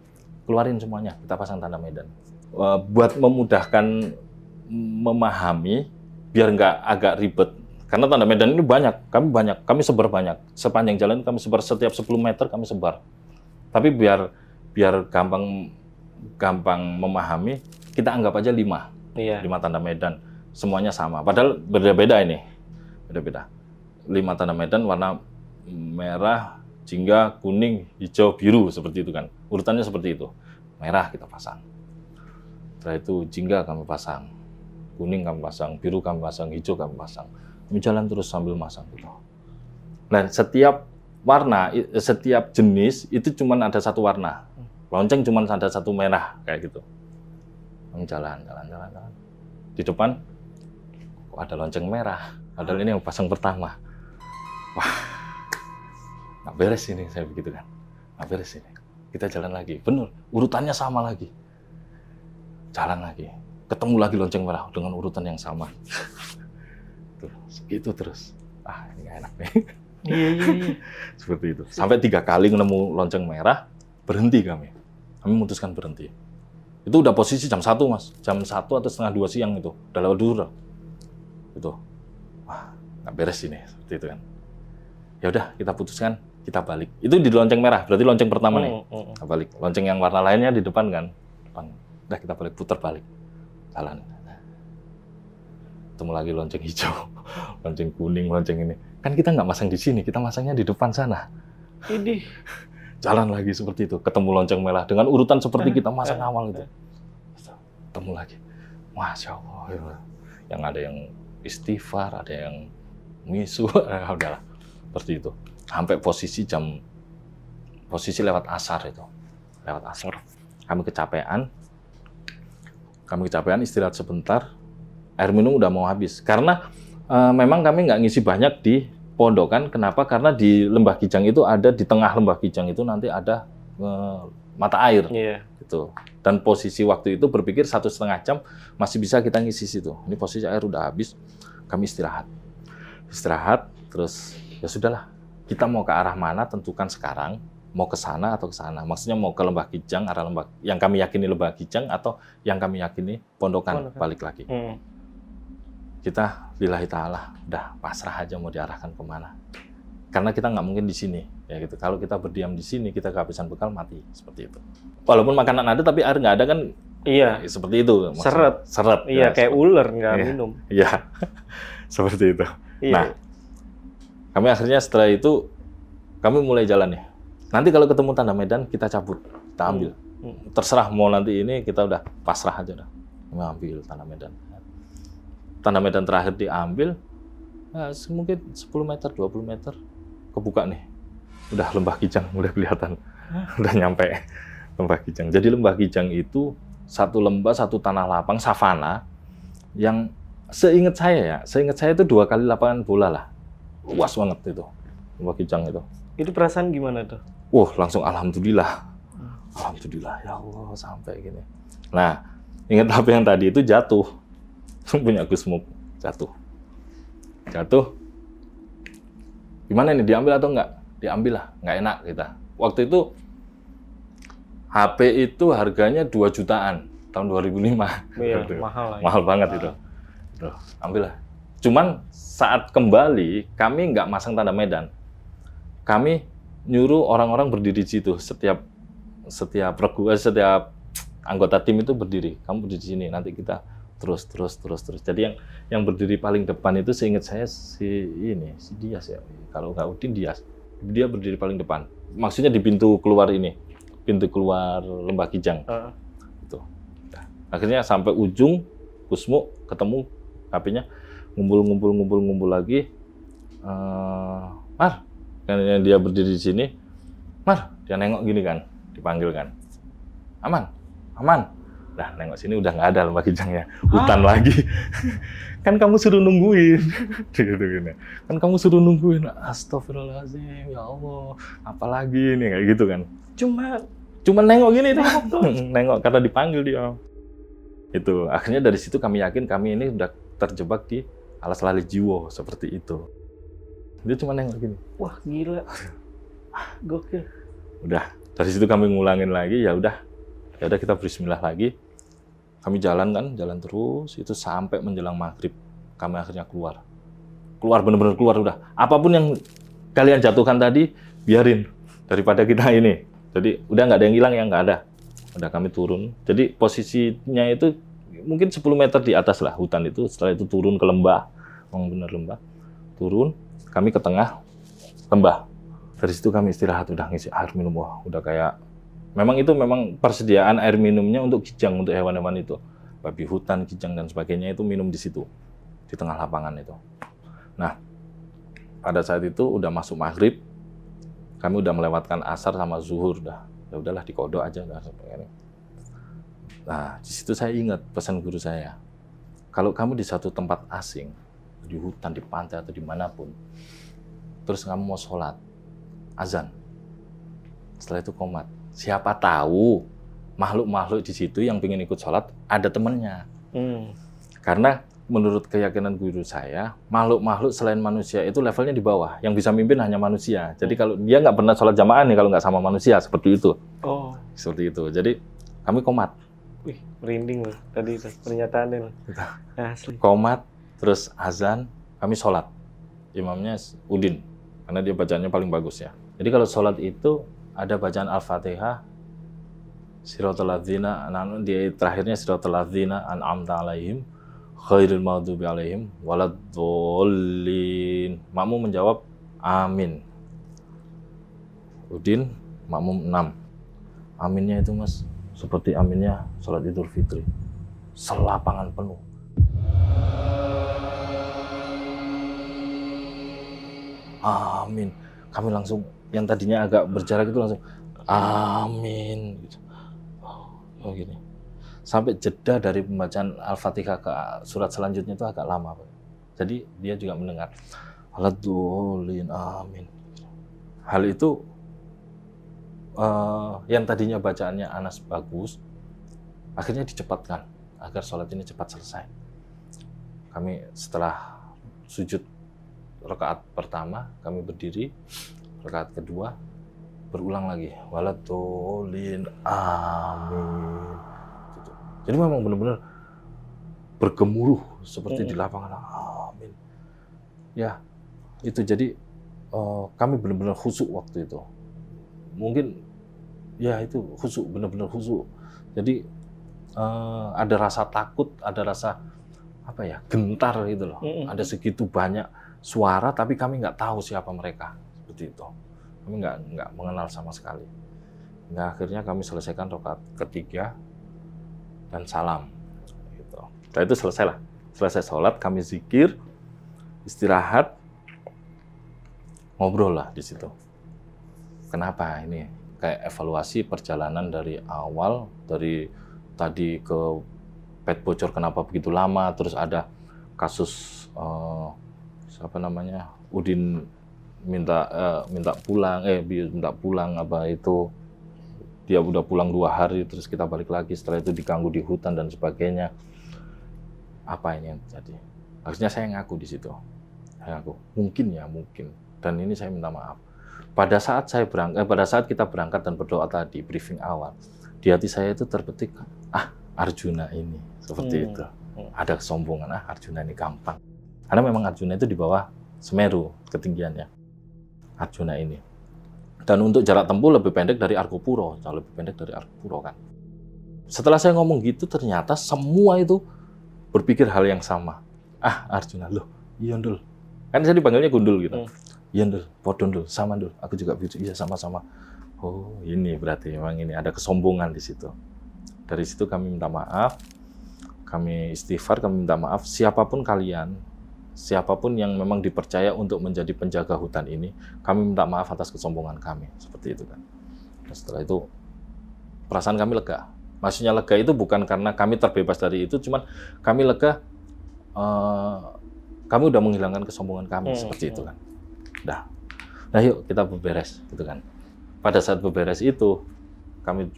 Keluarin semuanya, kita pasang tanda medan. Buat memudahkan memahami, biar nggak agak ribet. Karena tanda medan ini banyak, kami sebar banyak. Sepanjang jalan kami sebar, setiap 10 meter kami sebar. Tapi biar gampang memahami, kita anggap aja 5. Iya. 5 tanda medan, semuanya sama. Padahal beda-beda ini. Beda-beda. 5 tanda medan warna merah, jingga, kuning, hijau, biru, seperti itu kan. Urutannya seperti itu. Merah kita pasang. Setelah itu jingga kami pasang. Kuning kami pasang, biru kami pasang, hijau kami pasang. Kami jalan terus sambil masang gitu. Nah, setiap warna, setiap jenis itu cuma ada satu warna. Lonceng cuma ada satu merah kayak gitu. Kami jalan. Di depan kok ada lonceng merah. Padahal ini yang pasang pertama. Wah, nggak beres ini, saya begitu kan. Nggak beres ini. Kita jalan lagi. Bener, urutannya sama lagi. Jalan lagi. Ketemu lagi lonceng merah dengan urutan yang sama. Gitu terus. Ini nggak enak nih. Iya. Seperti itu. Sampai 3 kali nemu lonceng merah, berhenti kami. Kami memutuskan berhenti. Itu udah posisi jam 1, Mas. Jam 1 atau setengah 2 siang itu. Udah lewat dulu. Itu. Wah, nggak beres ini. Seperti itu kan. Ya udah, kita putuskan, kita balik. Itu di lonceng merah, berarti lonceng pertama nih. Kita balik. Lonceng yang warna lainnya di depan kan. Udah kita balik, putar balik. Jalan. Ketemu lagi lonceng hijau, lonceng kuning, lonceng ini. Kan kita nggak masang di sini, kita masangnya di depan sana. Ini. Jalan lagi seperti itu, ketemu lonceng merah dengan urutan seperti kita masang awal itu. Ketemu lagi. Masya Allah. Ya. Yang ada yang istighfar, ada yang misu, udahlah. Seperti itu. Sampai posisi lewat asar itu. Lewat asar. Kami kecapean, istirahat sebentar. Air minum udah mau habis. Karena memang kami nggak ngisi banyak di pondokan. Kenapa? Karena di Lembah Kijang itu ada, di tengah Lembah Kijang itu nanti ada mata air. Iya. Gitu. Dan posisi waktu itu berpikir 1,5 jam masih bisa kita ngisi situ. Ini posisi air udah habis, kami istirahat. Terus ya sudahlah. Kita mau ke arah mana tentukan sekarang. Mau ke sana atau ke sana. Maksudnya mau ke Lembah Kijang, arah Lembah yang kami yakini Lembah Kijang atau yang kami yakini pondokan. Balik lagi. Kita lillahi ta'ala, udah pasrah aja mau diarahkan kemana. Karena kita nggak mungkin di sini, ya gitu. Kalau kita berdiam di sini, kita kehabisan bekal, mati, seperti itu. Walaupun makanan ada, tapi air nggak ada kan? Iya. Seperti itu. Seret. ya, Iya, kayak ular nggak minum. Iya, seperti itu. Iya. Nah, kami akhirnya setelah itu, kami mulai jalan ya. Nanti kalau ketemu tanda medan, kita cabut, kita ambil. Terserah mau nanti ini, kita udah pasrah aja dah. Kami ambil tanda medan. Tanda medan terakhir diambil, mungkin 10 meter, 20 meter, kebuka nih. Udah Lembah Kijang, udah kelihatan. Udah nyampe Lembah Kijang. Jadi Lembah Kijang itu satu lembah, satu tanah lapang, savana, yang seingat saya itu 2 kali lapangan bola lah. Luas banget itu, Lembah Kijang itu. Itu perasaan gimana tuh? Langsung alhamdulillah. Alhamdulillah, ya Allah, sampai gini. Nah, ingat apa yang tadi itu jatuh. Punya Gusmo jatuh. Gimana ini, diambil atau enggak? Diambil lah, nggak enak kita. Waktu itu HP itu harganya 2 jutaan tahun 2005. Iya, mahal lah. Mahal banget itu. Ambil lah. Cuman saat kembali kami nggak masang tanda medan. Kami nyuruh orang-orang berdiri di situ. Setiap anggota tim itu berdiri. Kamu berdiri di sini, nanti kita terus. Jadi yang berdiri paling depan itu seingat saya si Dias ya. Kalau nggak Udin, Dias. Dia berdiri paling depan. Maksudnya di pintu keluar Lembah Kijang. Itu. Nah, akhirnya sampai ujung Kusmu ketemu HP-nya, ngumpul lagi. Mar, kan dia berdiri di sini. Mar, dia nengok gini kan, dipanggil kan. Aman. Nah, nengok sini udah nggak ada Lembah Kijangnya, hutan lagi. Kan kamu suruh nungguin. Gitu. Kan kamu suruh nungguin. Astagfirullahaladzim, ya Allah, apalagi ini kayak gitu kan. Cuma nengok gini tuh. Nengok karena dipanggil dia. Itu akhirnya dari situ kami yakin kami ini udah terjebak di alas lali jiwo seperti itu. Dia cuma nengok gini. Wah, gila. Gokil. Udah, dari situ kami ngulangin lagi, ya udah kita bismillah lagi. Kami jalan terus, itu sampai menjelang maghrib. Kami akhirnya keluar, bener-bener keluar udah. Apapun yang kalian jatuhkan tadi, biarin. Daripada kita ini. Jadi udah nggak ada yang hilang, yang nggak ada. Udah kami turun. Jadi posisinya itu mungkin 10 meter di atas lah hutan itu. Setelah itu turun ke lembah. Bener lembah. Turun, kami ke tengah lembah. Dari situ kami istirahat, udah ngisi air minum. Wah, udah kayak memang persediaan air minumnya untuk kijang, untuk hewan-hewan itu. Babi hutan, kijang, dan sebagainya itu minum di situ. Di tengah lapangan itu. Nah, pada saat itu udah masuk maghrib. Kami udah melewatkan asar sama zuhur. Udahlah dikodok aja. Nah, di situ saya ingat pesan guru saya. Kalau kamu di satu tempat asing, di hutan, di pantai, atau dimanapun, terus kamu mau sholat, azan. Setelah itu qomat. Siapa tahu makhluk-makhluk di situ yang ingin ikut sholat ada temennya. Karena menurut keyakinan guru saya, makhluk-makhluk selain manusia itu levelnya di bawah. Yang bisa mimpin hanya manusia. Jadi kalau dia nggak pernah sholat jamaah nih kalau nggak sama manusia, seperti itu. Seperti itu. Jadi kami qomat. Wih, merinding loh tadi pernyataannya loh. Asli. Qomat, terus azan, kami sholat. Imamnya Udin, karena dia bacaannya paling bagus ya. Jadi kalau sholat itu ada bacaan Al-Fatihah, Siratal ladzina, di terakhirnya Siratal ladzina an'amta alaihim, khairil maghdubi alaihim, waladdallin. Makmum menjawab, amin. Udin, makmum 6. Aminnya itu mas, seperti aminnya sholat Idul Fitri. Selapangan penuh. Amin. Kami langsung, yang tadinya agak berjarak itu langsung amin gitu. Oh gini. Sampai jeda dari pembacaan Al-Fatihah ke surat selanjutnya itu agak lama, Pak. Jadi dia juga mendengar waladdallin amin. Hal itu yang tadinya bacaannya Anas bagus, akhirnya dicepatkan agar sholat ini cepat selesai. Kami setelah sujud rakaat pertama, kami berdiri. Rakaat kedua, berulang lagi. Waladdallin, amin. Gitu. Jadi memang benar-benar bergemuruh seperti di lapangan. Amin. Ya, itu jadi kami benar-benar khusyuk waktu itu. Mungkin, ya itu khusyuk, benar-benar khusyuk. Jadi ada rasa takut, ada rasa gentar gitu loh. Ada segitu banyak suara, tapi kami nggak tahu siapa mereka. Seperti itu. Kami nggak mengenal sama sekali. Nah, akhirnya kami selesaikan rakaat ketiga dan salam. Gitu. Setelah itu selesai sholat, kami zikir, istirahat, ngobrol lah di situ. Kenapa ini? Kayak evaluasi perjalanan dari awal, dari tadi ke pet bocor kenapa begitu lama, terus ada kasus Udin minta pulang apa itu, dia udah pulang 2 hari terus kita balik lagi, setelah itu diganggu di hutan dan sebagainya. Apa ini yang terjadi? Akhirnya saya ngaku di situ. Saya ngaku, mungkin, dan ini saya minta maaf. Pada saat kita berangkat dan berdoa tadi, briefing awal, di hati saya itu terbetik, Arjuna ini seperti itu. Ada kesombongan, Arjuna ini gampang. Karena memang Arjuna itu di bawah Semeru ketinggiannya. Arjuna ini. Dan untuk jarak tempuh lebih pendek dari Argopuro, jauh lebih pendek dari Argopuro kan. Setelah saya ngomong gitu, ternyata semua itu berpikir hal yang sama. Ah, Arjuna, loh, iya Ndul. Kan saya dipanggilnya Gundul gitu. Iya Ndul, podo Ndul, sama Ndul. Aku juga begitu, iya sama-sama. Oh, ini berarti memang ini ada kesombongan di situ. Dari situ kami minta maaf, kami istighfar, kami minta maaf. Siapapun kalian, siapapun yang memang dipercaya untuk menjadi penjaga hutan ini, kami minta maaf atas kesombongan kami, seperti itu kan. Dan setelah itu perasaan kami lega. Maksudnya lega itu bukan karena kami terbebas dari itu, cuman kami lega, kami udah menghilangkan kesombongan kami, seperti itu kan. Nah yuk kita beberes, gitu kan. Pada saat beberes itu, kami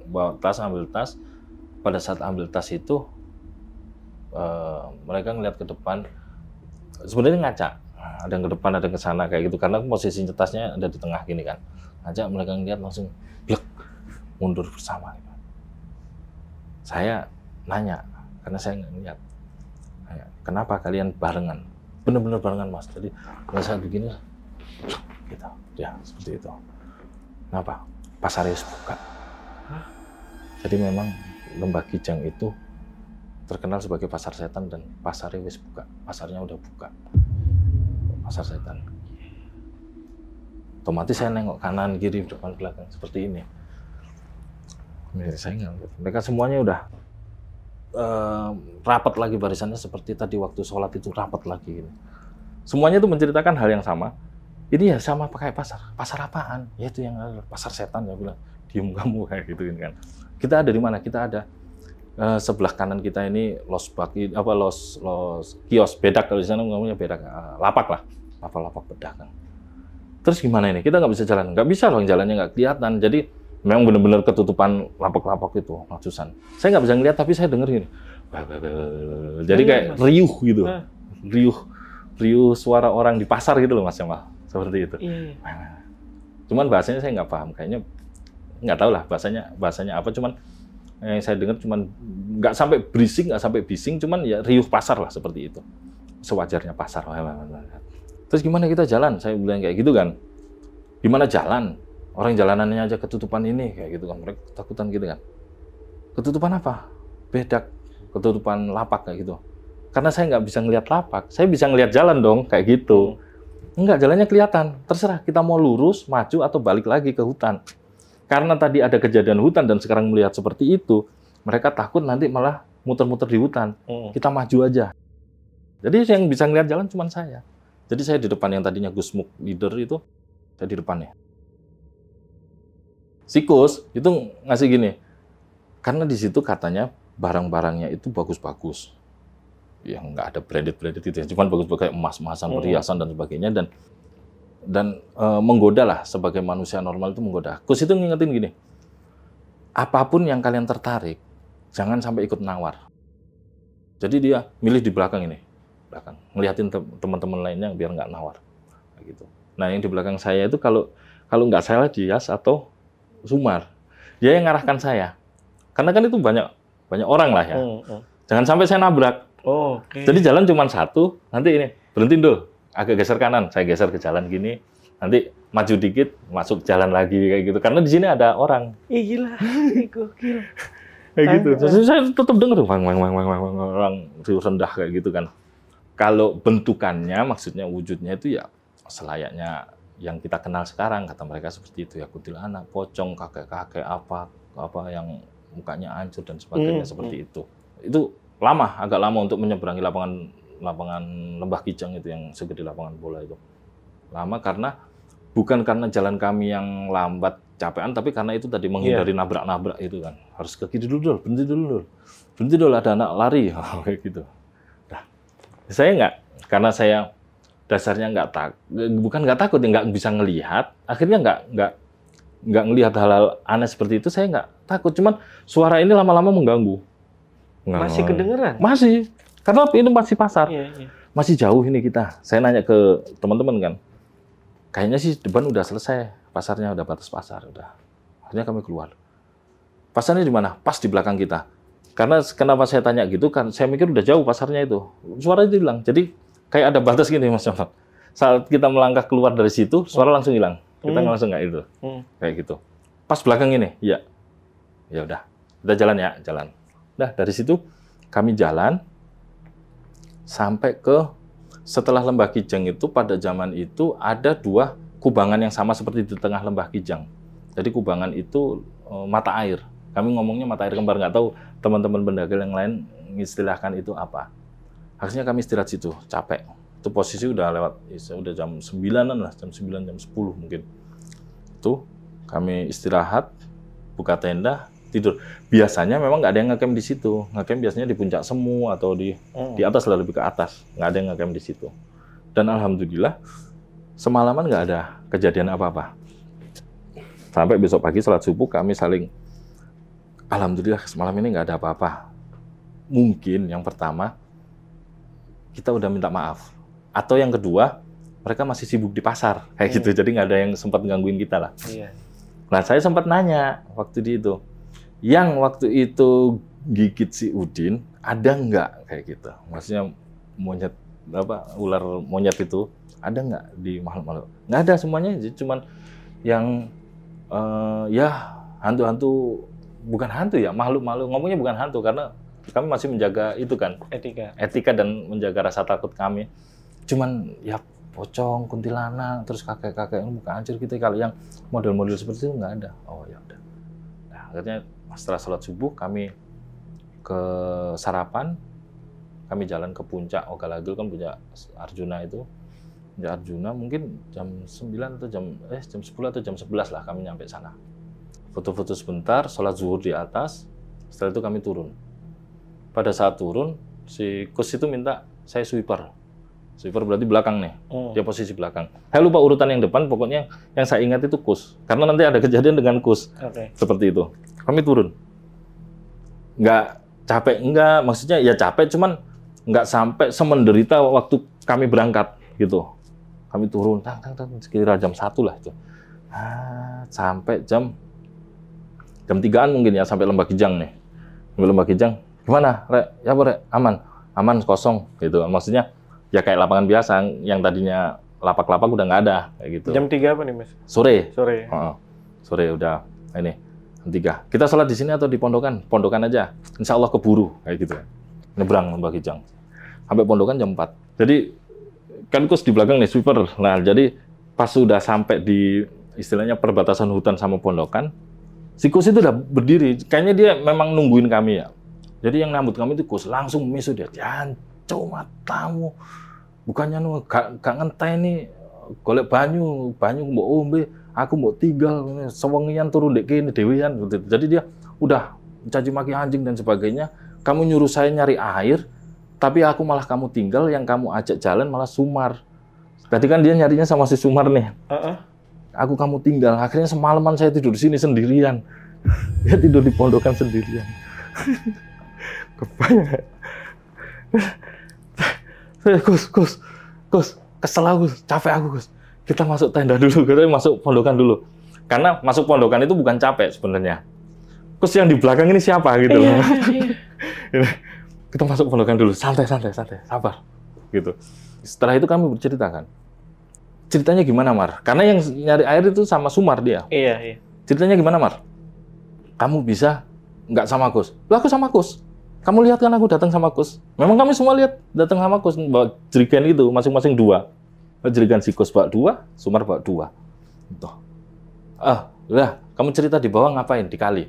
bawa tas, ambil tas. Pada saat ambil tas itu, mereka ngeliat ke depan. Sebenarnya ngaca, ada yang ke depan, ada yang ke sana kayak gitu, karena posisi tasnya ada di tengah gini kan. Ngaca, mereka ngeliat langsung blek, mundur bersama. Gitu. Saya nanya, karena saya nggak ngeliat, kenapa kalian barengan? Bener-bener barengan Mas. Jadi pada saat begini, gitu, ya seperti itu. Kenapa? Pasarnya buka. Jadi memang Lembah Kijang itu terkenal sebagai pasar setan dan pasarnya wis buka, pasarnya udah buka, pasar setan. Otomatis saya nengok kanan, kiri, depan, belakang seperti ini. Saya nggak, mereka semuanya udah rapat lagi barisannya seperti tadi waktu sholat itu rapat lagi. Gitu. Semuanya itu menceritakan hal yang sama. Ini ya sama pakai pasar. Pasar apaan? Ya itu yang pasar setan ya bilang. Diem kamu kayak gitu kan. Kita ada di mana? Kita ada sebelah kanan kita ini los kios bedak, kalau di sana ngomongnya bedak, lapak lah, lapak pedagang. Terus gimana ini? Kita nggak bisa jalan, nggak bisa loh, jalannya nggak kelihatan. Jadi memang benar-benar ketutupan lapak-lapak itu, ratusan. Saya nggak bisa ngeliat, tapi saya denger gini. Jadi kayak riuh gitu, riuh suara orang di pasar gitu loh Mas Jamal, seperti itu. Cuman bahasanya saya nggak paham, kayaknya nggak tahu lah bahasanya apa, cuman yang saya dengar cuman nggak sampai berisik, nggak sampai bising, cuman ya riuh pasar lah seperti itu, sewajarnya pasar. Terus gimana kita jalan? Saya bilang kayak gitu kan. Gimana jalan? Orang jalanannya aja ketutupan ini kayak gitu kan, mereka ketakutan gitu kan. Ketutupan apa? Bedak, ketutupan lapak kayak gitu. Karena saya nggak bisa ngelihat lapak, saya bisa ngelihat jalan dong kayak gitu. Enggak, jalannya kelihatan. Terserah kita mau lurus, maju atau balik lagi ke hutan. Karena tadi ada kejadian hutan dan sekarang melihat seperti itu, mereka takut nanti malah muter-muter di hutan. Kita maju aja. Jadi yang bisa ngelihat jalan cuma saya. Jadi saya di depan, yang tadinya Gusmuk leader itu, saya di depannya. Sikus itu ngasih gini, karena di situ katanya barang-barangnya itu bagus-bagus. Yang nggak ada branded itu, cuma bagus kayak emas-emasan, perhiasan dan sebagainya, dan menggoda lah, sebagai manusia normal itu menggoda. Gus itu ngingetin gini, apapun yang kalian tertarik, jangan sampai ikut nawar. Jadi dia milih di belakang ini, belakang, ngeliatin teman-teman lainnya biar nggak nawar, kayak gitu. Nah yang di belakang saya itu kalau nggak salah Dias atau Sumar, dia yang ngarahkan saya, karena kan itu banyak orang lah ya. Jangan sampai saya nabrak. Jadi jalan cuma satu, nanti ini berhenti dulu. Agak geser kanan, saya geser ke jalan gini, nanti maju dikit, masuk jalan lagi kayak gitu. Karena di sini ada orang. Gila, gokil. Kayak gitu. Terus saya tetap dengar orang rendah kayak gitu kan. Kalau bentukannya, maksudnya wujudnya itu ya selayaknya yang kita kenal sekarang, kata mereka seperti itu ya, kuntilanak, pocong, kakek-kakek apa yang mukanya hancur dan sebagainya seperti itu. Itu agak lama untuk menyeberangi lapangan Lembah Kijang itu yang segede lapangan bola itu. Lama karena bukan karena jalan kami yang lambat capean, tapi karena itu tadi menghindari nabrak-nabrak itu kan. Harus ke kiri dulu, berhenti dulu, ada anak lari kayak gitu. Nah, saya nggak, karena saya dasarnya bukan nggak takut, nggak bisa ngelihat. Akhirnya nggak ngelihat hal-hal aneh seperti itu. Saya nggak takut, cuman suara ini lama-lama mengganggu. Masih kedengeran? Masih. Karena ini masih pasar, masih jauh ini kita. Saya nanya ke teman-teman kan, kayaknya sih depan udah selesai, pasarnya udah batas pasar, udah. Akhirnya kami keluar. Pasarnya di mana? Pas di belakang kita. Karena kenapa saya tanya gitu kan, saya mikir udah jauh pasarnya itu. Suaranya hilang. Jadi kayak ada batas gini Mas Jamal. Saat kita melangkah keluar dari situ, suara langsung hilang. Kita langsung nggak itu. Kayak gitu. Pas belakang ini, ya udah. Kita jalan ya, jalan. Nah, dari situ kami jalan sampai ke setelah Lembah Kijang itu pada zaman itu ada 2 kubangan yang sama seperti di tengah Lembah Kijang. Jadi kubangan itu mata air. Kami ngomongnya mata air kembar, nggak tahu teman-teman pendaki yang lain mengistilahkan itu apa. Akhirnya kami istirahat situ, capek. Itu posisi udah lewat, udah jam 9-an lah, jam 9, jam 10 mungkin. Itu kami istirahat, buka tenda, tidur. Biasanya memang nggak ada yang ngecamp di situ. Ngecamp biasanya di puncak Semu atau di atas lah, lebih ke atas. Nggak ada yang ngecamp di situ. Dan alhamdulillah semalaman nggak ada kejadian apa-apa. Sampai besok pagi salat subuh kami saling, alhamdulillah semalam ini nggak ada apa-apa. Mungkin yang pertama kita udah minta maaf. Atau yang kedua, mereka masih sibuk di pasar, kayak gitu. Jadi nggak ada yang sempat gangguin kita lah. Iya. Nah, saya sempat nanya waktu di itu, yang waktu itu gigit si Udin, ada nggak kayak gitu? Maksudnya monyet, ular monyet itu, ada nggak di makhluk-makhluk? Nggak ada semuanya, cuman yang ya hantu-hantu, bukan hantu ya, makhluk-makhluk. Ngomongnya bukan hantu, karena kami masih menjaga itu kan, etika dan menjaga rasa takut kami. Cuman ya pocong, kuntilanak, terus kakek-kakek yang muka hancur gitu. Kalau yang model-model seperti itu nggak ada. Oh ya udah. Nah, akhirnya setelah sholat subuh kami ke sarapan, kami jalan ke puncak Ogalagul, kan puncak Arjuna itu. Puncak Arjuna mungkin jam 9 atau jam 10 atau jam 11 lah kami nyampe sana. Foto-foto sebentar, sholat zuhur di atas. Setelah itu kami turun. Pada saat turun, si Kus itu minta saya sweeper. Sweeper berarti belakang nih, dia posisi belakang. Saya lupa urutan yang depan, pokoknya yang saya ingat itu Kus. Karena nanti ada kejadian dengan Kus, seperti itu. Kami turun. Nggak capek, enggak. Maksudnya ya capek, cuman nggak sampai semenderita waktu kami berangkat, gitu. Kami turun, sekitar jam 1 lah itu. Sampai jam 3-an mungkin ya, sampai Lembah Kijang nih. Sampai Lembah Kijang, gimana, Rek? Ya, Rek, aman. Aman, kosong, gitu. Maksudnya, ya kayak lapangan biasa, yang tadinya lapak-lapak udah nggak ada, kayak gitu. Jam 3 apa nih, Mas? Sore. Sore. Sore udah, ini, jam 3. Kita sholat di sini atau di Pondokan? Pondokan aja. Insya Allah keburu, kayak gitu. Nyebrang Lembah Kijang. Sampai Pondokan jam 4. Jadi, kan Kus di belakang nih, sweeper. Nah, jadi pas sudah sampai di, istilahnya perbatasan hutan sama Pondokan, si Kus itu udah berdiri. Kayaknya dia memang nungguin kami ya. Jadi yang nambut kami itu Kus, langsung misu dia. Jancuk matamu. Bukannya gak ngenteni golek banyu mbok ombe, aku mbok tinggal sewengian turu ndek kene dhewean gitu. Jadi dia udah caci maki anjing dan sebagainya. Kamu nyuruh saya nyari air, tapi aku malah kamu tinggal, yang kamu ajak jalan malah Sumar. Tadi kan dia nyarinya sama si Sumar nih. Aku kamu tinggal. Akhirnya semalaman saya tidur di sini sendirian. Dia tidur di Pondokan sendirian. Kebanyakan. Kus, kesel aku, capek aku, Kus. Kita masuk tenda dulu, kita masuk Pondokan dulu. Karena masuk Pondokan itu bukan capek sebenarnya. Kus, yang di belakang ini siapa gitu. Iya. Kita masuk Pondokan dulu, santai, sabar. Gitu. Setelah itu kami bercerita kan. Ceritanya gimana, Mar? Karena yang nyari air itu sama Sumar dia. Iya. Ceritanya gimana, Mar? Kamu bisa nggak sama Kus? Lah, aku sama Kus. Kamu lihat kan aku datang sama Kus. Memang kami semua lihat datang sama Kus, bawa jerigen itu masing-masing 2. Jerigen si Kus bawa 2, Sumar bawa 2. Tuh. Lah, kamu cerita di bawah ngapain? Di kali.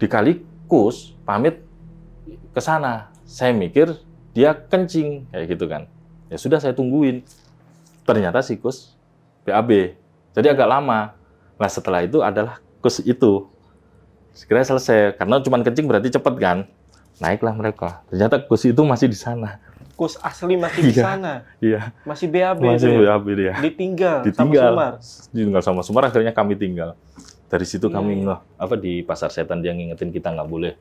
Di kali Kus pamit ke sana. Saya mikir dia kencing kayak gitu kan. Ya sudah, saya tungguin. Ternyata si Kus BAB. Jadi agak lama. Nah, setelah itu adalah Kus itu. Segera selesai karena cuma kencing berarti cepet kan. Naiklah mereka. Ternyata Kus itu masih di sana. Kus asli masih di sana. Iya. Masih BAB. Masih BAB dia. Ditinggal sama Sumar. Ditinggal sama Sumar, akhirnya kami tinggal. Dari situ kami di pasar setan dia ngingetin kita nggak boleh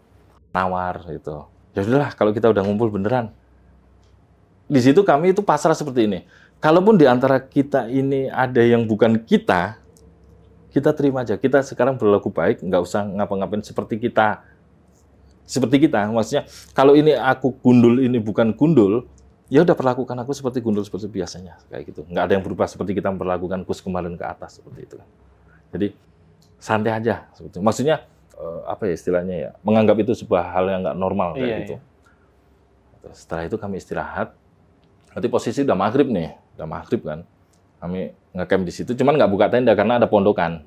nawar gitu. Ya udahlah, kalau kita udah ngumpul beneran. Di situ kami itu pasrah seperti ini. Kalaupun di antara kita ini ada yang bukan kita terima aja. Kita sekarang berlaku baik, nggak usah ngapa-ngapain seperti kita. Maksudnya, kalau ini aku gundul, ini bukan gundul, ya udah perlakukan aku seperti gundul seperti biasanya kayak gitu. Nggak ada yang berubah seperti kita memperlakukan Kus kemarin ke atas seperti itu kan. Jadi santai aja sebetulnya. Maksudnya apa ya istilahnya ya? Menganggap itu sebuah hal yang nggak normal kayak gitu. Iya. Setelah itu kami istirahat. Nanti posisi udah maghrib nih, udah maghrib kan. Kami ngecamp di situ, cuman nggak buka tenda karena ada pondokan.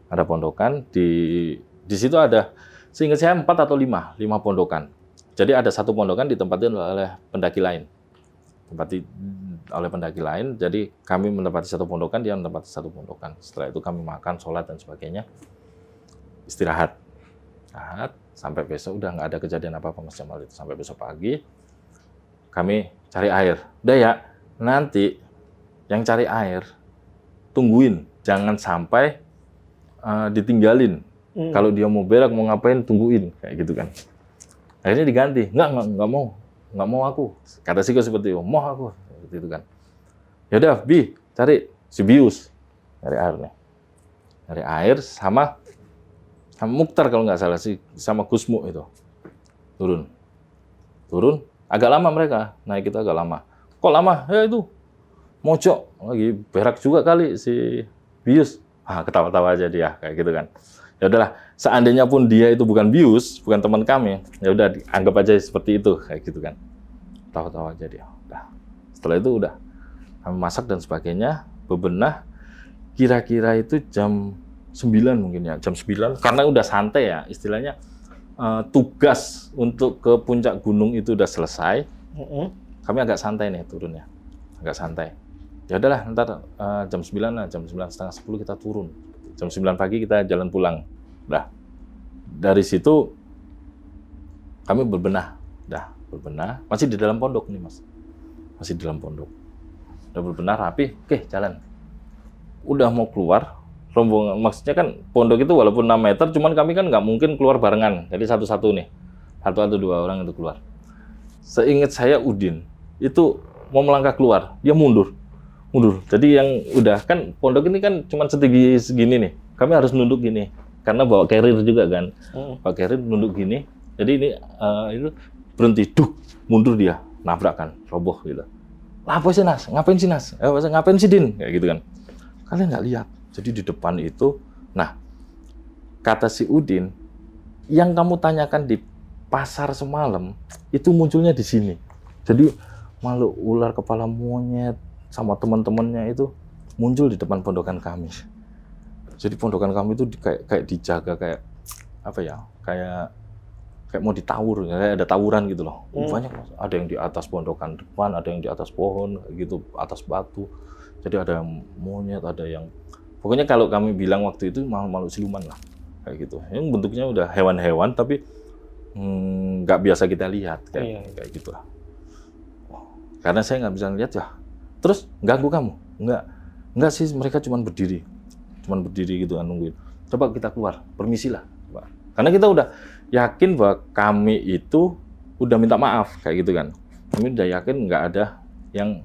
Ada pondokan di situ ada, seingat saya 4 atau 5 pondokan. Jadi ada satu pondokan ditempatin oleh pendaki lain. Oleh pendaki lain, jadi kami menempati satu pondokan, dia menempati satu pondokan. Setelah itu kami makan, sholat, dan sebagainya. Istirahat. Sampai besok, udah nggak ada kejadian apa-apa Mas Jamal itu. Sampai besok pagi, kami cari air. Udah ya, nanti yang cari air, tungguin. Jangan sampai ditinggalin. Kalau dia mau berak, mau ngapain, tungguin. Kayak gitu kan. Akhirnya diganti. Nggak mau. Nggak mau aku. Kata Siko seperti itu. Mau aku. Gitu kan. Yaudah, Bi, cari si Bius. Cari air nih. Cari air sama Mukhtar kalau nggak salah sih. Sama Gusmu itu. Turun. Agak lama mereka. Naik itu agak lama. Kok lama? Ya itu. Mojok. Lagi berak juga kali si Bius. Ketawa-tawa aja dia. Kayak gitu kan. Ya udahlah, seandainya pun dia itu bukan Bius, bukan teman kami, ya udah anggap aja seperti itu kayak gitu kan. Tahu-tahu aja dia. Udah. Setelah itu udah kami masak dan sebagainya, bebenah. Kira-kira itu jam 9 mungkin ya, jam 9 karena udah santai ya, istilahnya tugas untuk ke puncak gunung itu udah selesai. Kami agak santai nih turunnya. Agak santai. Ya udahlah, ntar jam 9 lah, jam 9 setengah 10 kita turun. Jam 9 pagi kita jalan pulang. Nah, dari situ kami berbenah. Masih di dalam pondok nih, Mas. Masih di dalam pondok. Udah berbenah rapi, oke, jalan. Udah mau keluar, rombongan, maksudnya kan pondok itu walaupun 6 meter, cuman kami kan nggak mungkin keluar barengan. Jadi satu-satu nih. Satu atau dua orang itu keluar. Seingat saya Udin, itu mau melangkah keluar, dia mundur. Jadi yang udah kan pondok ini kan cuma setinggi segini nih. Kami harus nunduk gini karena bawa carrier juga kan. Bawa carrier nunduk gini. Jadi ini itu berhenti, mundur dia, nabrak kan, roboh gitu. Lah apa sih Nas? Ngapain sih Nas? Ngapain sih Din? Kayak gitu kan. Kalian nggak lihat. Jadi di depan itu, nah kata si Udin, yang kamu tanyakan di pasar semalam itu munculnya di sini. Jadi makhluk ular kepala monyet sama teman-temannya itu muncul di depan pondokan kami. Jadi pondokan kami itu kayak dijaga kayak apa ya? Kayak mau ditawur, kayak ada tawuran gitu loh. Banyak, ada yang di atas pondokan depan, ada yang di atas pohon gitu, atas batu. Jadi ada yang monyet, ada yang pokoknya kalau kami bilang waktu itu makhluk siluman lah kayak gitu. Yang bentuknya udah hewan-hewan tapi nggak biasa kita lihat kayak gitu lah. Karena saya nggak bisa lihat ya. Terus ganggu kamu? Enggak sih, mereka cuma berdiri gitu kan nungguin. Coba kita keluar, permisi lah. Karena kita udah yakin bahwa kami itu udah minta maaf kayak gitu kan. Kami udah yakin nggak ada yang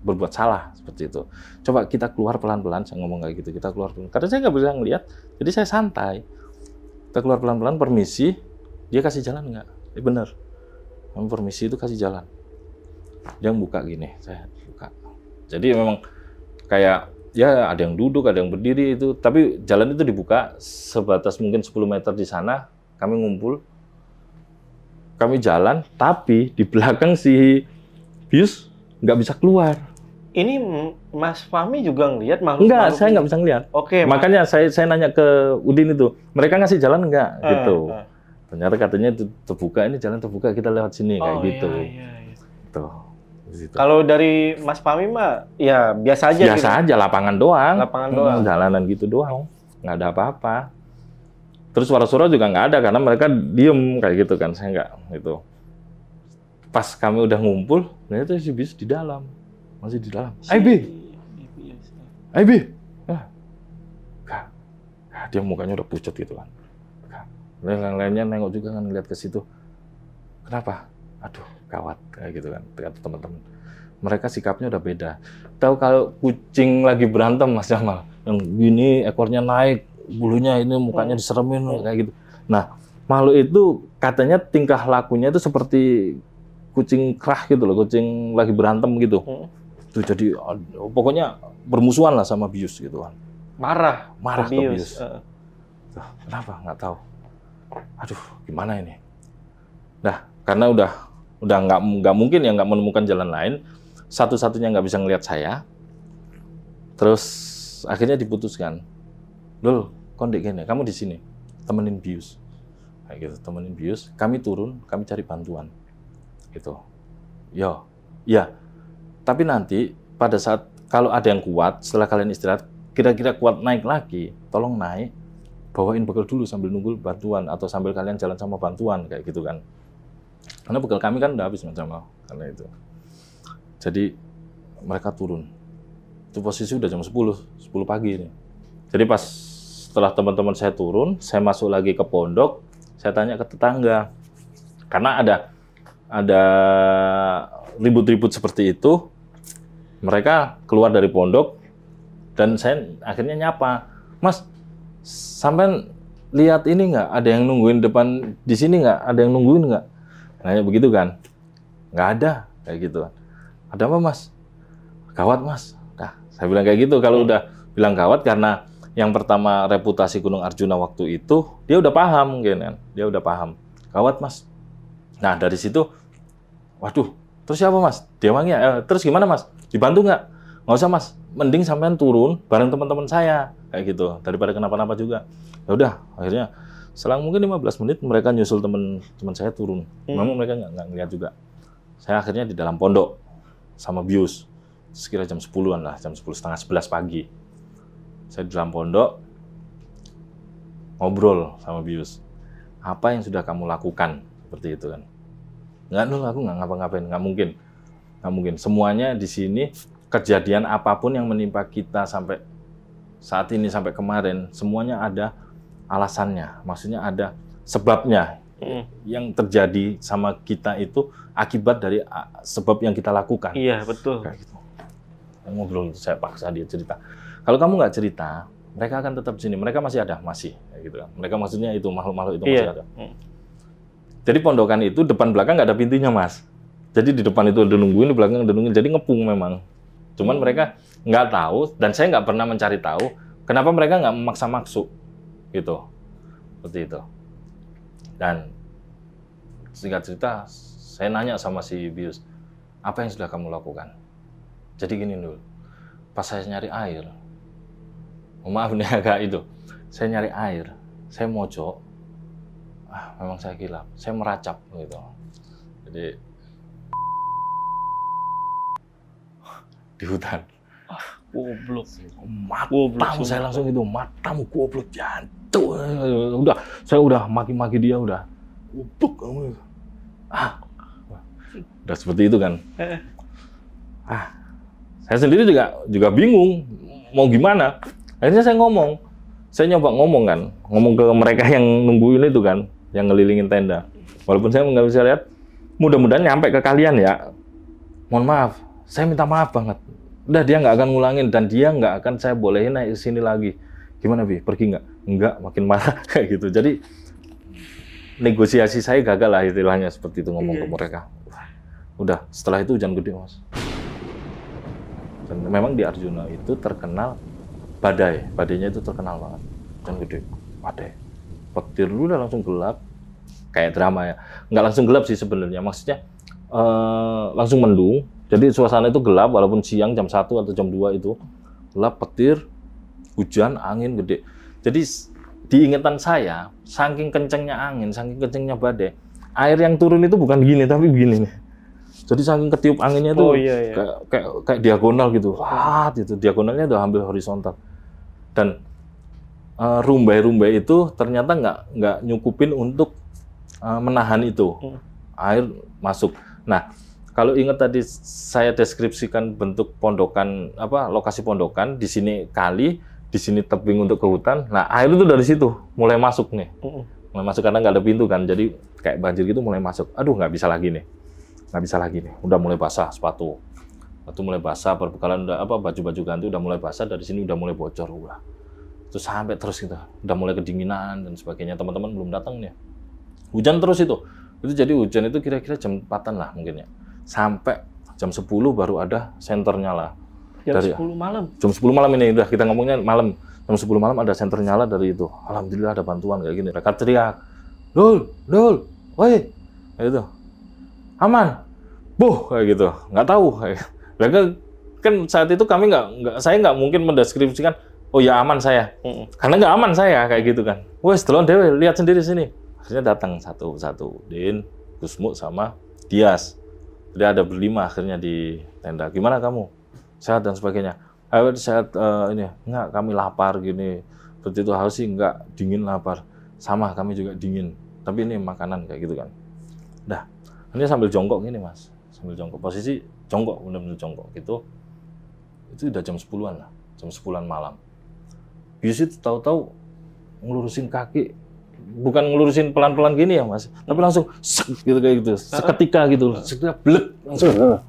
berbuat salah seperti itu. Coba kita keluar pelan-pelan, saya ngomong kayak gitu. Kita keluar pelan. Karena saya nggak bisa ngelihat, jadi saya santai. Kita keluar pelan-pelan, permisi, dia kasih jalan nggak? Bener. Kami permisi itu kasih jalan. Dia buka gini, saya buka. Jadi memang kayak ya ada yang duduk, ada yang berdiri itu, tapi jalan itu dibuka sebatas mungkin 10 meter di sana, kami ngumpul, kami jalan, tapi di belakang si Bius nggak bisa keluar. Ini Mas Fahmi juga ngelihat makhluk? Enggak, saya nggak bisa ngelihat. Oke. Makanya saya nanya ke Udin itu, mereka ngasih jalan nggak? Gitu. Ternyata katanya itu terbuka, ini jalan terbuka, kita lewat sini kayak gitu. Iya. Tuh. Kalau dari Mas Fahmi mah ya biasa aja. Biasa gitu. Aja, lapangan doang. Jalanan gitu doang, nggak ada apa-apa. Terus suara-suara juga nggak ada karena mereka diem kayak gitu kan, saya nggak gitu. Pas kami udah ngumpul, ternyata si Bis di dalam, masih di dalam. Bi, dia mukanya udah pucat gitu kan. Yang lainnya nengok juga kan, ngeliat ke situ. Kenapa? Aduh, gawat kayak gitu kan, kata teman-teman. Mereka sikapnya udah beda. Tahu kalau kucing lagi berantem Mas Jamal, yang gini ekornya naik, bulunya ini mukanya diseremin kayak gitu. Nah, makhluk itu katanya tingkah lakunya itu seperti kucing kerah gitu loh, kucing lagi berantem gitu. Itu jadi pokoknya bermusuhan lah sama bius gitu kan. Marah Ke bius. Tuh, kenapa? Nggak tahu. Aduh, gimana ini? Nah, karena udah nggak mungkin ya nggak menemukan jalan lain. Satu-satunya nggak bisa ngelihat saya. Terus akhirnya diputuskan, Dul, kondek gini, kamu di sini, temenin bius. Kayak gitu, temenin bius. Kami turun, kami cari bantuan. Gitu. Yo, ya. Tapi nanti pada saat kalau ada yang kuat, setelah kalian istirahat, kira-kira kuat naik lagi, tolong naik, bawain bekal dulu sambil nunggu bantuan atau sambil kalian jalan sama bantuan kayak gitu kan. Karena bekal kami kan udah habis macam karena itu. Jadi mereka turun. Itu posisi udah jam 10 pagi nih. Jadi pas setelah teman-teman saya turun, saya masuk lagi ke pondok, saya tanya ke tetangga. Karena ada ribut-ribut seperti itu, mereka keluar dari pondok dan saya akhirnya nyapa, Mas, sampai lihat ini nggak? Ada yang nungguin depan di sini nggak? Ada yang nungguin nggak? Nanya begitu kan? Nggak ada, kayak gitu. Ada apa, Mas? Gawat, Mas. Nah, saya bilang kayak gitu. Kalau udah bilang gawat karena yang pertama reputasi Gunung Arjuna waktu itu, dia udah paham mungkin kan? Dia udah paham. Gawat, Mas. Nah, dari situ, waduh, terus siapa, Mas? Dewangnya, terus gimana, Mas? Dibantu nggak? Nggak usah, Mas. Mending sampean turun bareng teman-teman saya. Kayak gitu, daripada kenapa-napa juga. Ya udah, akhirnya selang mungkin 15 menit mereka nyusul teman saya turun. Memang mereka nggak ngeliat juga. Saya akhirnya di dalam pondok sama bius. Sekira jam 10-an lah, jam 10, setengah 11 pagi. Saya di dalam pondok ngobrol sama bius. Apa yang sudah kamu lakukan? Seperti itu kan. Nggak, Nul, aku nggak ngapa-ngapain, nggak mungkin. Nggak mungkin. Semuanya di sini, kejadian apapun yang menimpa kita sampai saat ini, sampai kemarin, semuanya ada alasannya. Maksudnya ada sebabnya. Yang terjadi sama kita itu akibat dari sebab yang kita lakukan. Iya, betul. Kayak gitu. Ngobrol, saya paksa dia cerita. Kalau kamu nggak cerita, mereka akan tetap sini. Mereka masih ada, masih. Kayak gitu kan. Mereka maksudnya itu, makhluk-makhluk itu masih ada. Jadi pondokan itu depan belakang nggak ada pintunya, Mas. Jadi di depan itu udah nungguin, di belakang udah nungguin. Jadi ngepung memang. Cuman mereka nggak tahu, dan saya nggak pernah mencari tahu, kenapa mereka nggak memaksa masuk. Gitu. Seperti itu. Dan singkat cerita, saya nanya sama si bius, apa yang sudah kamu lakukan? Jadi gini dulu, pas saya nyari air, maaf nih agak itu, saya nyari air, saya mojok, memang saya gila, saya meracap gitu. Jadi di hutan. Goblok. Matamu saya langsung itu, matamu goblok jantung. Udah, saya udah maki-maki dia udah. Goblok kamu. Udah seperti itu kan. Saya sendiri juga bingung mau gimana. Akhirnya saya ngomong. Saya nyoba ngomong kan, ngomong ke mereka yang nungguin itu kan, yang ngelilingin tenda. Walaupun saya nggak bisa lihat, mudah-mudahan nyampe ke kalian ya. Mohon maaf, saya minta maaf banget. Udah, dia nggak akan ngulangin dan dia nggak akan saya bolehin naik ke sini lagi. Gimana, Bi? Pergi nggak? Nggak, makin marah kayak gitu. Jadi negosiasi saya gagal lah istilahnya seperti itu ngomong ke mereka. Udah, setelah itu hujan gede, Mas. Dan memang di Arjuna itu terkenal badai. Badainya itu terkenal banget. Hujan gede, badai. Petir udah langsung gelap. Kayak drama ya. Nggak langsung gelap sih sebenarnya. Maksudnya langsung mendung. Jadi suasana itu gelap walaupun siang jam 1 atau jam 2 itu. Gelap, petir, hujan, angin gede. Jadi di ingatan saya, saking kencengnya angin, saking kencengnya badai, air yang turun itu bukan gini, tapi begini nih. Jadi saking ketiup anginnya itu kayak diagonal gitu. Wah, itu diagonalnya udah hampir horizontal. Dan rumbai-rumbai itu ternyata nggak nyukupin untuk menahan itu. Air masuk. Nah, kalau ingat tadi saya deskripsikan bentuk pondokan, lokasi pondokan, di sini kali, di sini tebing untuk ke hutan. Nah, air itu dari situ mulai masuk nih. Mulai masuk karena nggak ada pintu kan. Jadi kayak banjir gitu mulai masuk. Aduh, nggak bisa lagi nih. Nggak bisa lagi nih. Udah mulai basah sepatu. Sepatu mulai basah, perbekalan udah baju-baju ganti udah mulai basah, dari sini udah mulai bocor udah. Terus sampai terus gitu. Udah mulai kedinginan dan sebagainya. Teman-teman belum datang nih. Hujan terus itu. Itu jadi hujan itu kira-kira jam 4-an lah mungkin ya. Sampai jam 10 baru ada senter nyala. Jam 10 malam? Jam 10 malam ini, udah kita ngomongnya malam. Jam 10 malam ada senter nyala dari itu. Alhamdulillah ada bantuan kayak gini. Mereka teriak, Dul, woi, kayak gitu. Aman, kayak gitu. Nggak tahu. Mereka kan saat itu saya nggak mungkin mendeskripsikan, oh ya aman saya. Karena nggak aman saya, kayak gitu kan. Wes, delon dewe, lihat sendiri sini. Akhirnya datang satu-satu, Din, Gusmu, sama Dias. Jadi ada berlima akhirnya di tenda. Gimana kamu? Sehat dan sebagainya. Ayo sehat, ini enggak, kami lapar gini. Seperti itu haus sih enggak, dingin lapar. Sama kami juga dingin. Tapi ini makanan kayak gitu kan. Dah, ini sambil jongkok gini Mas. Sambil jongkok, posisi jongkok, benar-benar jongkok gitu. Itu udah jam 10-an lah, jam 10-an malam. Bius itu tahu-tahu ngelurusin kaki, bukan ngelurusin pelan-pelan gini ya Mas, tapi langsung sek gitu kayak gitu, seketika gitu, seketika blek langsung.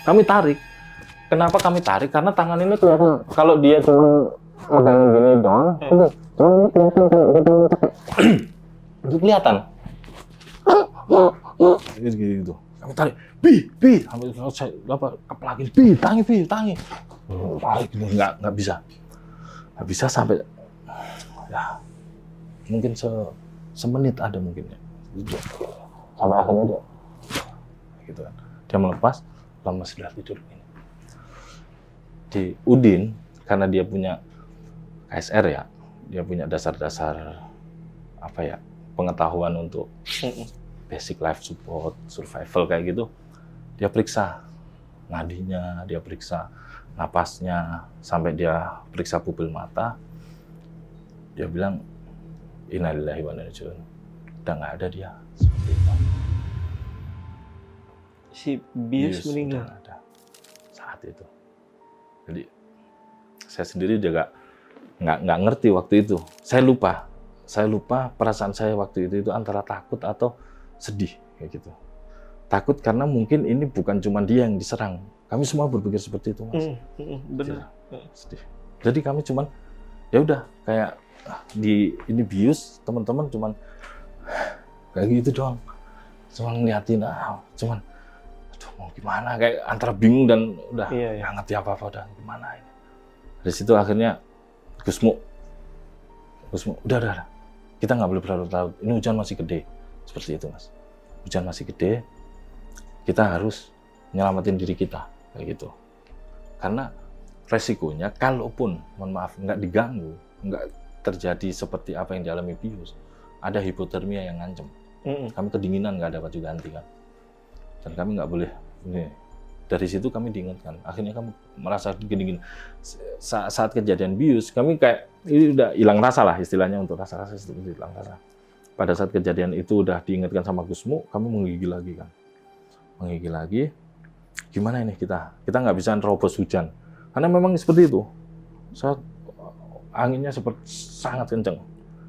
Kami tarik. Kenapa kami tarik? Karena tangan ini kelihatan. Kalau dia cuma megang gini doang, itu kelihatan. Gitu. Kami tarik, bi, sampai saya kepelakin, tangi. Tarik gitu, nggak bisa. Nggak bisa sampai, ya mungkin semenit ada mungkin ya. Sampai akhirnya dia, gitu kan. Dia melepas, lama sudah tidur ini. Di Udin, karena dia punya KSR ya, dia punya dasar-dasar apa ya, pengetahuan untuk basic life support, survival kayak gitu. Dia periksa nadinya, dia periksa napasnya, sampai dia periksa pupil mata. Dia bilang, innalillahi wa inna ilaihi raji'un. Udah nggak ada dia. Seperti itu. Si Bius meninggal ada saat itu. Jadi saya sendiri juga nggak ngerti waktu itu. Saya lupa perasaan saya waktu itu antara takut atau sedih kayak gitu. Takut karena mungkin ini bukan cuma dia yang diserang. Kami semua berpikir seperti itu, Mas. Benar. Sedih. Jadi kami cuman ya udah kayak ini bius, teman-teman cuman kayak gitu doang. Cuman ngeliatin, cuman aduh mau gimana, kayak antara bingung dan udah nggak ngerti apa-apa, udah gimana ini. Dari situ akhirnya Gusmu, udah. Kita nggak boleh berlarut-larut. Ini hujan masih gede. Seperti itu, Mas. Hujan masih gede. Kita harus nyelamatin diri kita. Kayak gitu. Karena resikonya, kalaupun, mohon maaf, nggak diganggu, nggak terjadi seperti apa yang dialami Bius, ada hipotermia yang ngancem. Kami kedinginan, nggak ada baju ganti kan. Dan kami nggak boleh. Dari situ kami diingatkan. Akhirnya kami merasa kedingin. Saat kejadian Bius, kami kayak ini udah hilang rasa lah istilahnya, untuk rasa-rasa itu hilang rasa. Pada saat kejadian itu udah diingatkan sama Gusmu, kami menggigil lagi kan. Menggigil lagi. Gimana ini kita nggak bisa nerobos hujan karena memang seperti itu, anginnya sangat kencang,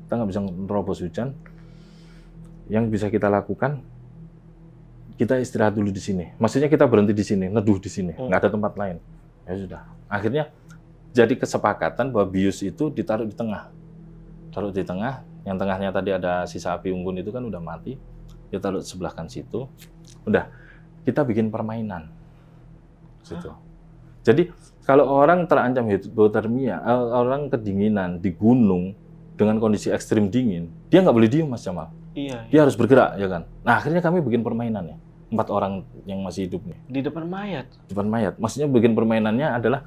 kita nggak bisa nerobos hujan. Yang bisa kita lakukan, kita istirahat dulu di sini, maksudnya kita berhenti di sini, neduh di sini, nggak ada tempat lain. Ya sudah, akhirnya jadi kesepakatan bahwa Bius itu ditaruh di tengah, yang tengahnya tadi ada sisa api unggun itu kan udah mati, dia taruh sebelah kan situ, udah kita bikin permainan. Situ. Jadi kalau orang terancam hipotermia, orang kedinginan di gunung dengan kondisi ekstrim dingin, dia nggak boleh diem, Mas Jamal. Iya. Dia harus bergerak, ya kan. Nah akhirnya kami bikin permainan ya, 4 orang yang masih hidup nih. Di depan mayat. Di depan mayat. Maksudnya bikin permainannya adalah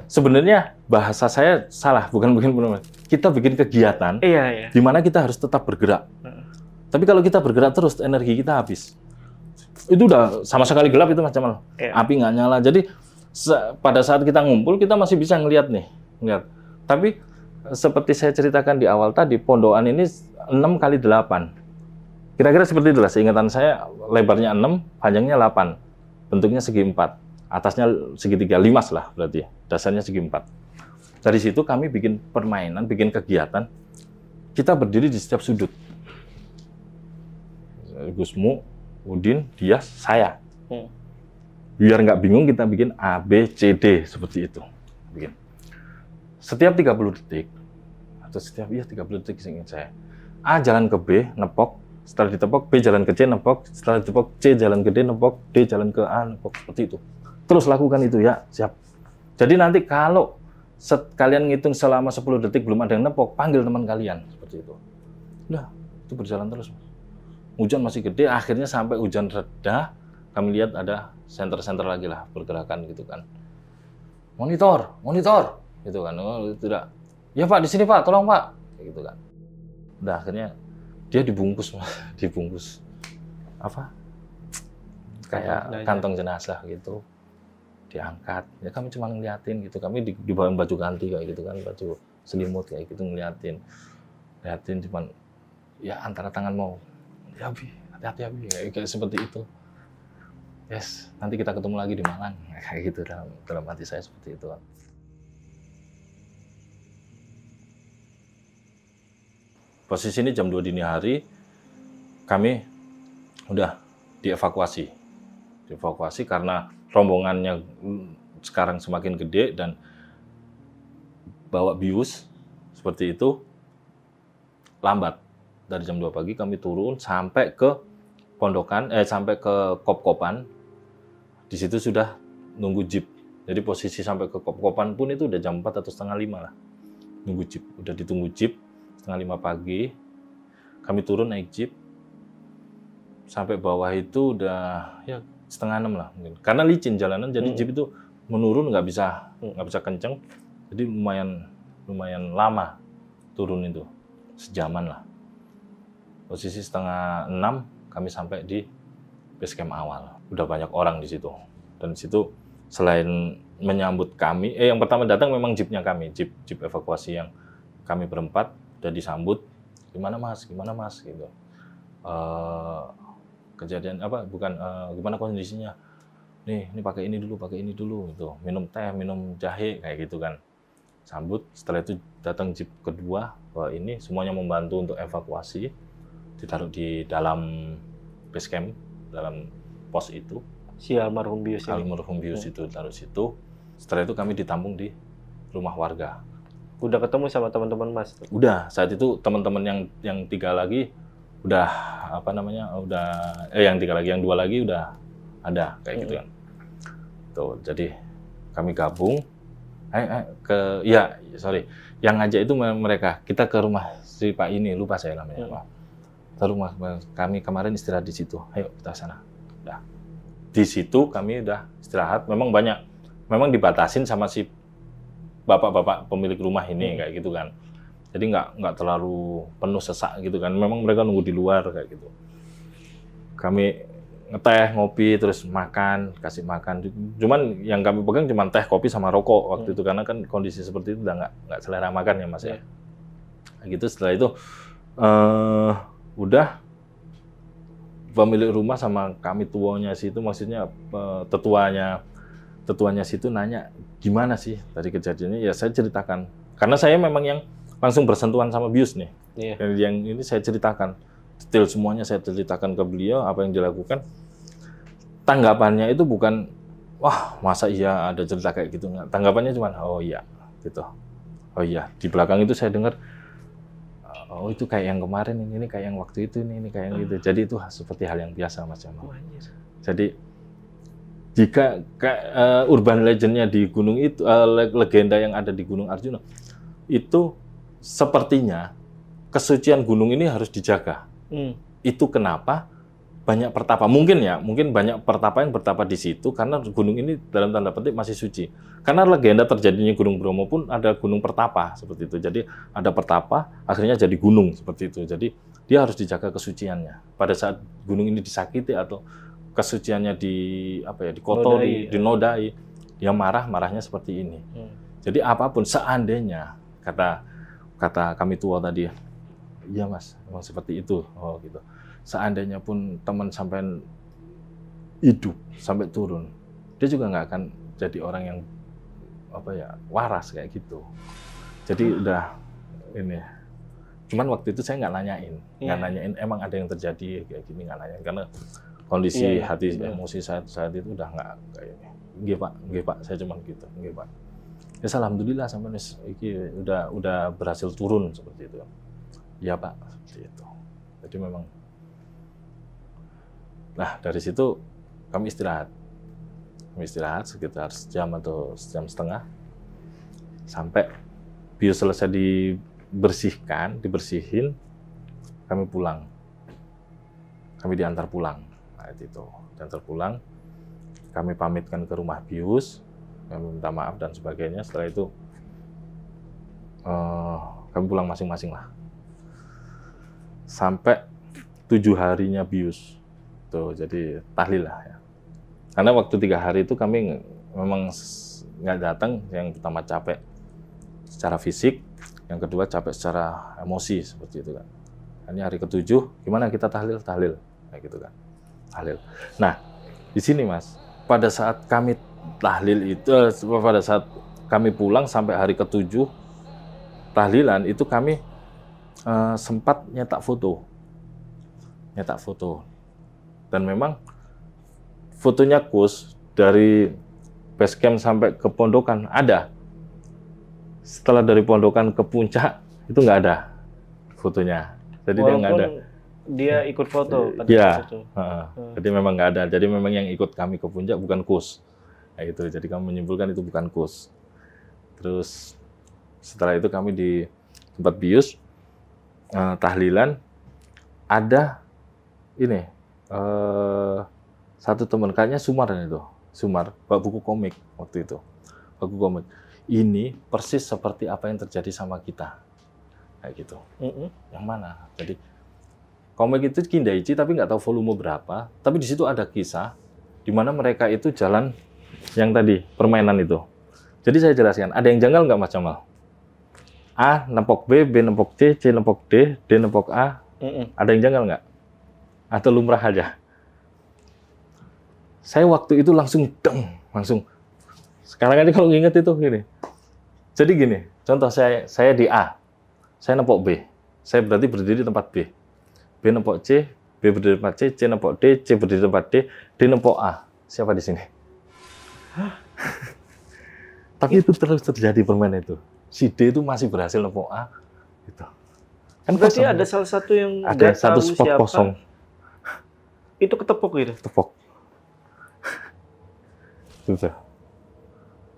sebenarnya bahasa saya salah, bukan bikin permainan. Kita bikin kegiatan. Iya. Di mana kita harus tetap bergerak. Tapi kalau kita bergerak terus, energi kita habis. Itu udah sama sekali gelap itu, Mas Jamal. Api nggak nyala. Jadi pada saat kita ngumpul, kita masih bisa ngelihat. Tapi seperti saya ceritakan di awal tadi, pondokan ini 6 kali 8. Kira-kira seperti itulah. Seingatan saya, lebarnya 6, panjangnya 8. Bentuknya segi 4. Atasnya segitiga, 5 lah berarti ya. Dasarnya segi 4. Dari situ kami bikin permainan, bikin kegiatan. Kita berdiri di setiap sudut. Gusmu, Udin, Dias, saya. Biar nggak bingung, kita bikin A, B, C, D seperti itu. Bikin. Setiap 30 detik Atau setiap, iya 30 detik seingat saya. A jalan ke B, nepok. Setelah ditepok, B jalan ke C, nepok. Setelah ditepok, C jalan ke D, nepok. D jalan ke A, nepok. Seperti itu. Terus lakukan itu ya, siap. Jadi nanti kalau kalian ngitung selama 10 detik belum ada yang nepok, panggil teman kalian. Seperti itu. Udah, itu berjalan terus. Hujan masih gede, akhirnya sampai hujan reda, kami lihat ada senter-senter lagi lah pergerakan gitu kan. Monitor, gitu kan. Oh, tidak. Ya Pak, di sini Pak, tolong Pak, gitu kan. Udah akhirnya dia dibungkus, dibungkus apa? Kayak kantong jenazah gitu, diangkat. Ya kami cuma ngeliatin gitu, kami dibawain baju ganti kayak gitu kan, baju selimut kayak gitu ngeliatin cuman ya antara tangan mau, ya Bi, hati-hati ya Bi, kayak seperti itu. Yes, nanti kita ketemu lagi di Malang, kayak gitu dalam hati saya seperti itu. Posisi ini jam 2 dini hari, kami udah dievakuasi karena rombongannya sekarang semakin gede dan bawa bius seperti itu, lambat. Dari jam 2 pagi kami turun sampai ke pondokan, sampai ke kop-kopan. Di situ sudah nunggu jeep. Jadi posisi sampai ke kop-kopan pun itu udah jam 4 atau setengah 5 lah. Nunggu jeep, udah ditunggu jeep. Setengah 5 pagi, kami turun naik jeep. Sampai bawah itu udah ya setengah 6 lah mungkin. Karena licin jalanan, jadi jeep itu menurun nggak bisa kenceng. Jadi lumayan lama turun itu, sejaman lah. Posisi setengah 6 kami sampai di base camp awal. Udah banyak orang di situ. Dan di situ selain menyambut kami, yang pertama datang memang jeepnya kami, jeep evakuasi yang kami berempat udah disambut. Gimana mas gitu. Kejadian apa? Bukan gimana kondisinya? Nih, ini pakai ini dulu gitu. Minum teh, minum jahe kayak gitu kan. Sambut. Setelah itu datang jeep kedua, ini semuanya membantu untuk evakuasi, ditaruh di dalam base camp, dalam pos itu. Si almarhum bius ini. Almarhum bius itu taruh situ. Setelah itu kami ditampung di rumah warga. Udah ketemu sama teman-teman Mas? Udah, saat itu teman-teman yang 3 lagi udah yang 3 lagi, yang 2 lagi udah ada kayak gitu kan. Tuh, jadi kami gabung yang ngajak itu mereka. Kita ke rumah si Pak ini, lupa saya namanya Pak. Ke rumah kami kemarin istirahat di situ. Ayo kita sana. Udah. Di situ kami udah istirahat. Memang dibatasin sama si bapak-bapak pemilik rumah ini kayak gitu kan. Jadi nggak terlalu penuh sesak gitu kan. Memang mereka nunggu di luar kayak gitu. Kami ngeteh, ngopi, terus makan, kasih makan. Cuman yang kami pegang cuma teh, kopi sama rokok waktu itu karena kan kondisi seperti itu udah nggak selera makan ya Mas ya. Gitu setelah itu udah pemilik rumah sama kami tuanya situ, maksudnya tetuanya situ nanya gimana sih tadi kejadiannya. Ya saya ceritakan karena saya memang yang langsung bersentuhan sama bius nih. Yang ini saya ceritakan detail semuanya, saya ceritakan ke beliau apa yang dilakukan. Tanggapannya itu bukan wah masa iya ada cerita kayak gitu, nggak. Tanggapannya cuma oh iya gitu. Oh iya, di belakang itu saya dengar oh itu kayak yang kemarin, ini kayak yang waktu itu, ini kayak yang gitu. Jadi itu seperti hal yang biasa Mas Jamal. Jadi jika urban legend-nya di gunung itu, legenda yang ada di Gunung Arjuna itu sepertinya kesucian gunung ini harus dijaga. Itu kenapa banyak pertapa. Mungkin banyak pertapa yang bertapa di situ karena gunung ini dalam tanda petik masih suci. Karena legenda terjadinya Gunung Bromo pun ada gunung pertapa seperti itu. Jadi ada pertapa, akhirnya jadi gunung seperti itu. Jadi dia harus dijaga kesuciannya. Pada saat gunung ini disakiti atau kesuciannya dikotori, dinodai, dia marahnya seperti ini. Jadi apapun seandainya kata kami tua tadi, iya Mas, memang seperti itu. Oh gitu. Seandainya pun teman sampai hidup sampai turun, dia juga nggak akan jadi orang yang waras kayak gitu. Jadi udah ini. Cuman waktu itu saya nggak nanyain emang ada yang terjadi kayak gini, nggak nanyain karena kondisi hati emosi saat itu udah nggak kayak ini. Nggih Pak, saya cuma gitu. Nggih Pak. Ya alhamdulillah sampai iki udah berhasil turun seperti itu. Iya Pak, seperti itu. Jadi memang. Nah dari situ kami istirahat. Kami istirahat sekitar sejam atau sejam setengah sampai bius selesai dibersihin, kami pulang. Kami diantar pulang. Nah itu diantar pulang. Kami pamitkan ke rumah bius. Kami minta maaf dan sebagainya. Setelah itu kami pulang masing-masing lah. Sampai 7 harinya bius. Tuh, jadi tahlil lah ya. Karena waktu 3 hari itu kami memang nggak datang. Yang pertama capek secara fisik, yang kedua capek secara emosi seperti itu kan. Ini hari ke-7, gimana kita tahlil? Tahlil, kayak gitu kan. Tahlil. Nah, di sini Mas, pada saat kami tahlil itu, pada saat kami pulang sampai hari ke-7 tahlilan itu kami sempat nyetak foto, dan memang fotonya Kus dari base camp sampai ke pondokan ada. Setelah dari pondokan ke puncak itu nggak ada fotonya, jadi dia nggak ada. Dia ikut foto pada ya, saat itu. Jadi memang nggak ada. Jadi memang yang ikut kami ke puncak bukan Kus. Nah, itu. Jadi kami menyimpulkan itu bukan Kus. Terus setelah itu kami di tempat bius tahlilan ada ini satu teman kayaknya Sumar itu. Sumar bawa buku komik waktu itu. Buku komik. Ini persis seperti apa yang terjadi sama kita. Kayak gitu. Yang mana? Jadi komik itu Kindaichi tapi nggak tahu volume berapa, tapi di situ ada kisah di mana mereka itu jalan yang tadi permainan itu. Jadi saya jelaskan, ada yang janggal nggak Mas Jamal? A nempok B, B nempok C, C nempok D, D nempok A. Ada yang janggal nggak? Atau lumrah aja? Saya waktu itu langsung langsung. Sekarang aja kalau nginget itu gini. Jadi gini, contoh saya di A, saya nempok B, saya berarti berdiri di tempat B. B nempok C, B berdiri di tempat C, C nempok D, C berdiri di tempat D, D nempok A. Siapa di sini? Tapi itu terus terjadi permainan itu. Si D itu masih berhasil nempok A. Gitu. Kan berarti ada salah satu yang ada satu spot siapa. Kosong. Itu ketepok gitu? Ketepok. Gitu.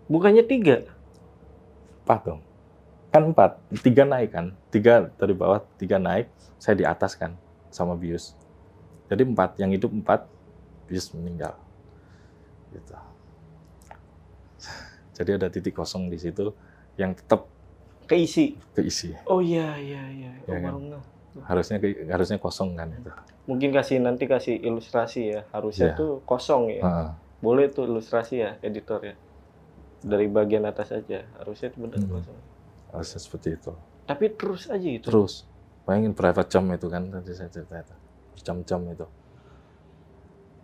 Bukannya 3? 4 dong. Kan 4, 3 naik kan. 3 dari bawah, 3 naik. Saya di atas kan. Sama bius. Jadi 4, yang hidup 4, bius meninggal. Gitu. Jadi ada titik kosong di situ yang tetap keisi. Oh iya. Ya, kan? Harusnya kosong kan itu. Mungkin nanti kasih ilustrasi ya. Harusnya tuh kosong ya. Boleh tuh ilustrasi ya, editor ya. Dari bagian atas aja. Harusnya itu benar kosong. Harusnya seperti itu. Tapi terus aja gitu. Terus. Bayangin berapa jam itu kan tadi saya cerita itu. Jam-jam itu.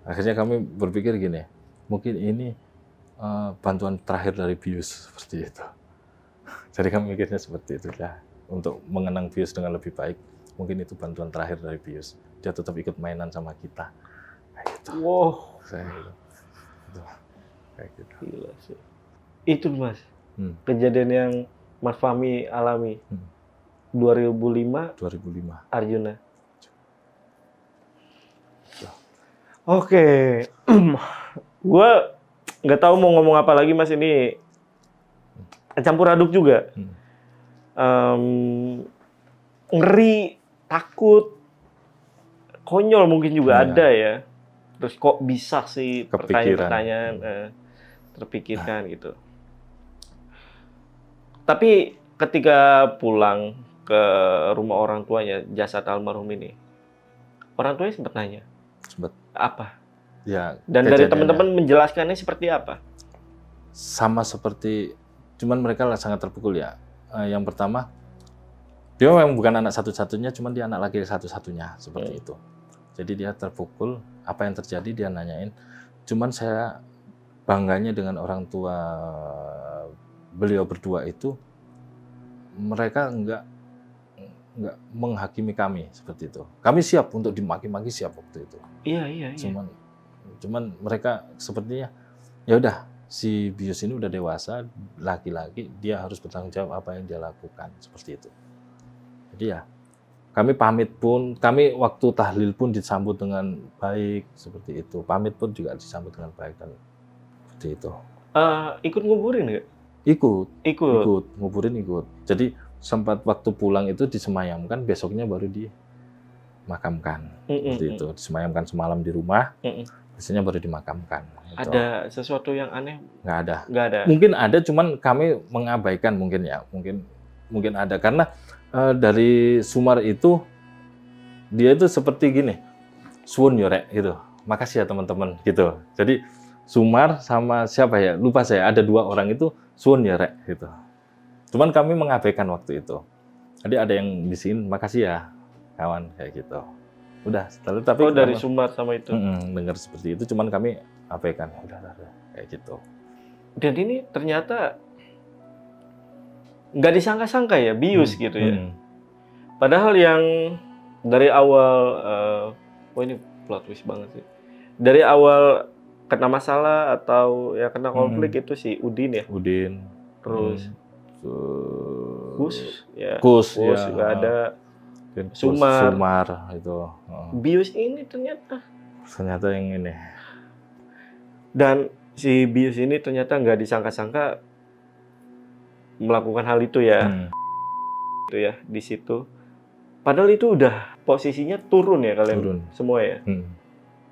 Akhirnya kami berpikir gini, mungkin ini bantuan terakhir dari bius seperti itu. Jadi kami mikirnya seperti itu ya. Untuk mengenang bius dengan lebih baik, mungkin itu bantuan terakhir dari bius. Dia tetap ikut mainan sama kita. Kayak gitu. Wow. Saya gitu. Kayak gitu. Gila sih. Itu Mas. Kejadian yang Mas Fahmi alami. 2005 Arjuna. Oke. Gue nggak tahu mau ngomong apa lagi Mas, ini campur aduk juga. Ngeri, takut, konyol mungkin juga ada ya. Terus kok bisa sih pertanyaan-pertanyaan terpikirkan gitu. Tapi ketika pulang ke rumah orang tuanya, jasad almarhum ini, orang tuanya sempat nanya. Sempat. Apa? Ya. Dan dari teman-teman menjelaskannya seperti apa? Sama seperti, cuman mereka sangat terpukul ya. Yang pertama, dia memang bukan anak satu-satunya, cuman dia anak laki satu-satunya seperti itu. Jadi dia terpukul, apa yang terjadi dia nanyain. Cuman saya bangganya dengan orang tua beliau berdua itu, mereka nggak menghakimi kami seperti itu. Kami siap untuk dimaki-maki, siap waktu itu. Iya. Cuman mereka sepertinya ya udah si bius ini udah dewasa, laki-laki, dia harus bertanggung jawab apa yang dia lakukan, seperti itu. Jadi ya, kami pamit pun, kami waktu tahlil pun disambut dengan baik, seperti itu. Pamit pun juga disambut dengan baik, dan seperti itu. Ikut nguburin nggak? Ikut, nguburin ikut. Jadi sempat waktu pulang itu disemayamkan, besoknya baru dimakamkan. Seperti itu, disemayamkan semalam di rumah, biasanya baru dimakamkan. Gitu. Ada sesuatu yang aneh? Nggak ada. Nggak ada. Mungkin ada, cuman kami mengabaikan mungkin ya, mungkin ada karena dari Sumar itu dia itu seperti gini, suwun yorek gitu. Makasih ya teman-teman gitu. Jadi Sumar sama siapa ya? Lupa saya. Ada 2 orang itu suwun yorek gitu. Cuman kami mengabaikan waktu itu. Jadi ada yang di sini, makasih ya kawan, kayak gitu. Udah, tapi dari Sumar sama itu. Dengar seperti itu, cuman kami abaikan. Udah, kayak gitu. Dan ini ternyata nggak disangka-sangka ya, bius gitu ya. Padahal yang dari awal, wah ini plot twist banget sih. Dari awal kena masalah atau ya kena konflik itu si Udin ya. Udin. Terus Kus ya. Juga ada. Sumar itu. Bius ini ternyata yang ini. Dan si bius ini ternyata nggak disangka-sangka melakukan hal itu ya. Itu ya di situ. Padahal itu udah posisinya turun ya kalian semua ya.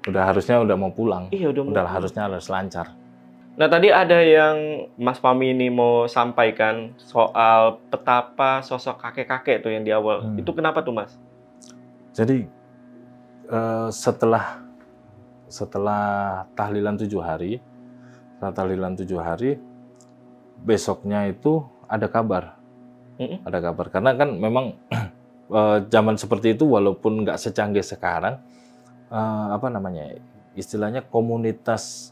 Udah harusnya udah mau pulang. Iya, udah harusnya harus lancar. Nah, tadi ada yang Mas Fahmi ini mau sampaikan soal betapa sosok kakek-kakek tuh yang di awal. Itu kenapa tuh, Mas? Jadi setelah tahlilan 7 hari, besoknya itu ada kabar. Ada kabar. Karena kan memang zaman seperti itu walaupun nggak secanggih sekarang, istilahnya komunitas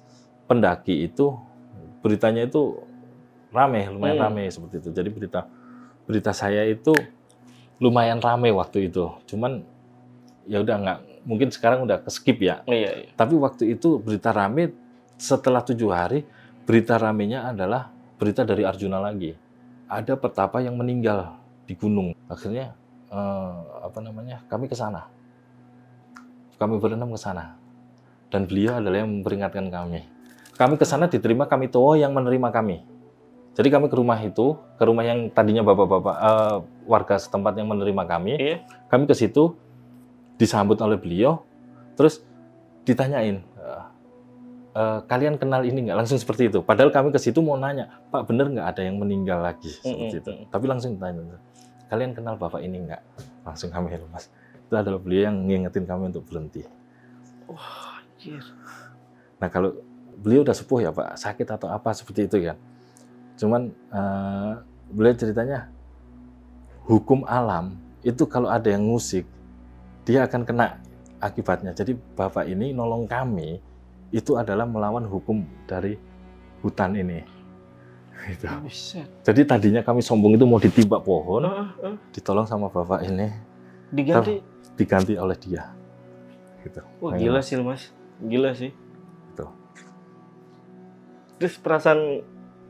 pendaki itu beritanya itu lumayan rame seperti itu. Jadi berita saya itu lumayan rame waktu itu. Cuman ya udah nggak, mungkin sekarang udah ke-skip ya. Iya. Tapi waktu itu berita rame, setelah 7 hari berita ramenya adalah berita dari Arjuna lagi. Ada petapa yang meninggal di gunung. Akhirnya kami ke sana. Kami berenam ke sana. Dan beliau adalah yang memperingatkan kami. Kami ke sana diterima kami Towo yang menerima kami. Jadi kami ke rumah yang tadinya bapak-bapak warga setempat yang menerima kami. Iya. Kami ke situ disambut oleh beliau, terus ditanyain, kalian kenal ini nggak? Langsung seperti itu. Padahal kami ke situ mau nanya, Pak bener nggak ada yang meninggal lagi seperti itu. Tapi langsung ditanya, kalian kenal bapak ini nggak? Langsung kami lemas. Itu adalah beliau yang ngingetin kami untuk berhenti. Wah, anjir. Nah kalau beliau udah sepuh ya Pak, sakit atau apa seperti itu kan. Cuman beliau ceritanya, hukum alam itu kalau ada yang ngusik, dia akan kena akibatnya. Jadi Bapak ini nolong kami, itu adalah melawan hukum dari hutan ini. Gitu. Jadi tadinya kami sombong itu mau ditibak pohon, ditolong sama Bapak ini. Diganti oleh dia. Gitu. Wah gila sih Mas, gila sih. Gitu. Terus perasaan,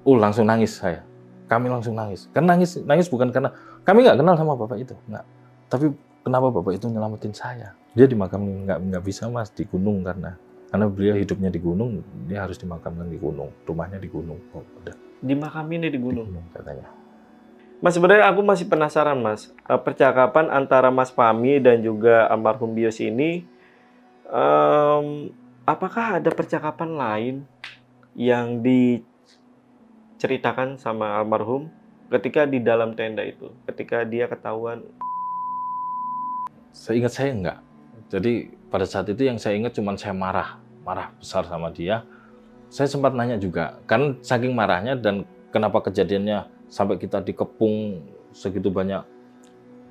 langsung nangis saya. Kami langsung nangis. Karena nangis bukan karena kami nggak kenal sama Bapak itu, nggak. Tapi kenapa Bapak itu nyelamatin saya? Dia dimakamkan nggak bisa Mas di gunung karena beliau hidupnya di gunung, dia harus dimakamkan di gunung, rumahnya di gunung. Oh, udah. Dimakamin di gunung katanya. Mas, sebenarnya aku masih penasaran Mas, percakapan antara Mas Fahmi dan juga almarhum bius ini, apakah ada percakapan lain yang diceritakan sama almarhum ketika di dalam tenda itu, ketika dia ketahuan? Seingat saya enggak. Jadi pada saat itu yang saya ingat cuma saya marah besar sama dia. Saya sempat nanya juga, kan saking marahnya dan kenapa kejadiannya sampai kita dikepung segitu banyak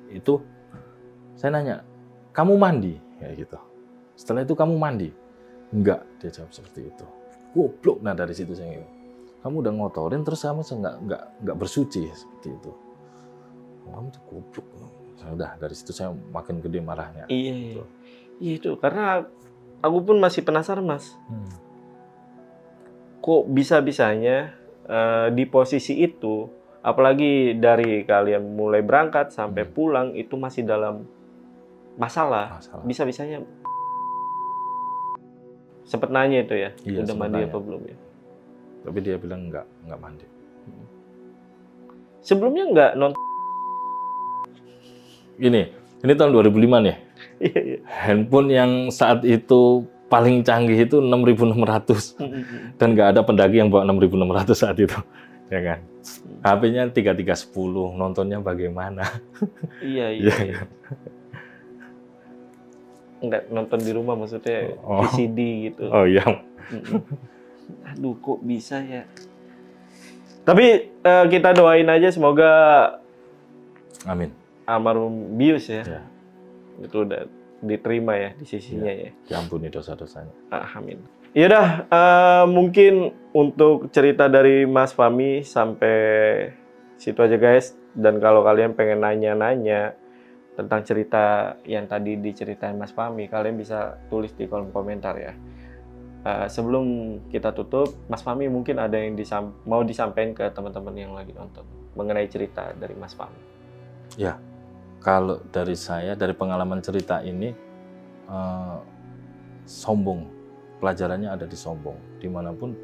itu, saya nanya, kamu mandi? Ya gitu. Setelah itu kamu mandi? Enggak, dia jawab seperti itu. Goblok. Nah dari situ saya, kamu udah ngotorin terus kamu nggak bersuci seperti itu. Kamu tuh goblok. Udah dari situ saya makin gede marahnya. Iya, gitu. Iya itu karena aku pun masih penasaran Mas. kok bisa-bisanya di posisi itu, apalagi dari kalian mulai berangkat sampai pulang itu masih dalam masalah. Bisa-bisanya sempet nanya itu ya, Iya, udah sempet mandi nanya. apa belum ya? Tapi dia bilang nggak mandi. Sebelumnya nggak nonton. Ini tahun 2005 nih. Iya, iya. Handphone yang saat itu paling canggih itu 6.600 dan nggak ada pendaki yang bawa 6.600 saat itu, ya kan? HP-nya 3310, nontonnya bagaimana? Iya. Nggak nonton di rumah maksudnya VCD gitu. Oh iya. Aduh, kok bisa ya? Tapi kita doain aja semoga Amin. almarhum Bius ya. Ya. Itu udah diterima ya di sisinya ya. Diampuni dosa-dosanya. Amin. Yaudah, mungkin untuk cerita dari Mas Fahmi sampai situ aja guys. Dan kalau kalian pengen nanya-nanya tentang cerita yang tadi diceritain Mas Fahmi, kalian bisa tulis di kolom komentar ya. Sebelum kita tutup, Mas Fahmi mungkin ada yang mau disampaikan ke teman-teman yang lagi nonton mengenai cerita dari Mas Fahmi. Ya, kalau dari saya, dari pengalaman cerita ini, sombong, pelajarannya ada di sombong. Dimanapun,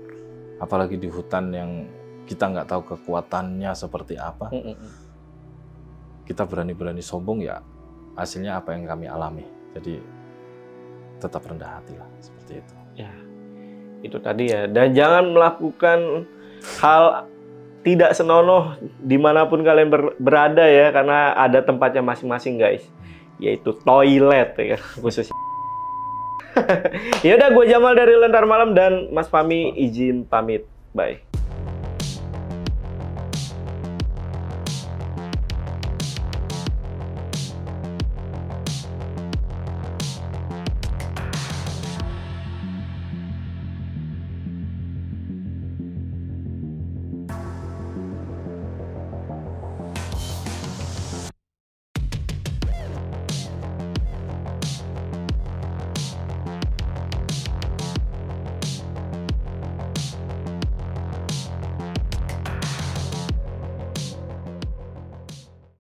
apalagi di hutan yang kita nggak tahu kekuatannya seperti apa, kita berani-berani sombong ya, hasilnya apa yang kami alami. Jadi, tetap rendah hati lah, seperti itu. Ya, itu tadi ya. Dan jangan melakukan hal tidak senonoh dimanapun kalian berada ya, karena ada tempatnya masing-masing guys, yaitu toilet ya khususnya. Ya udah, gue Jamal dari Lentar Malam dan Mas Fahmi izin pamit, bye.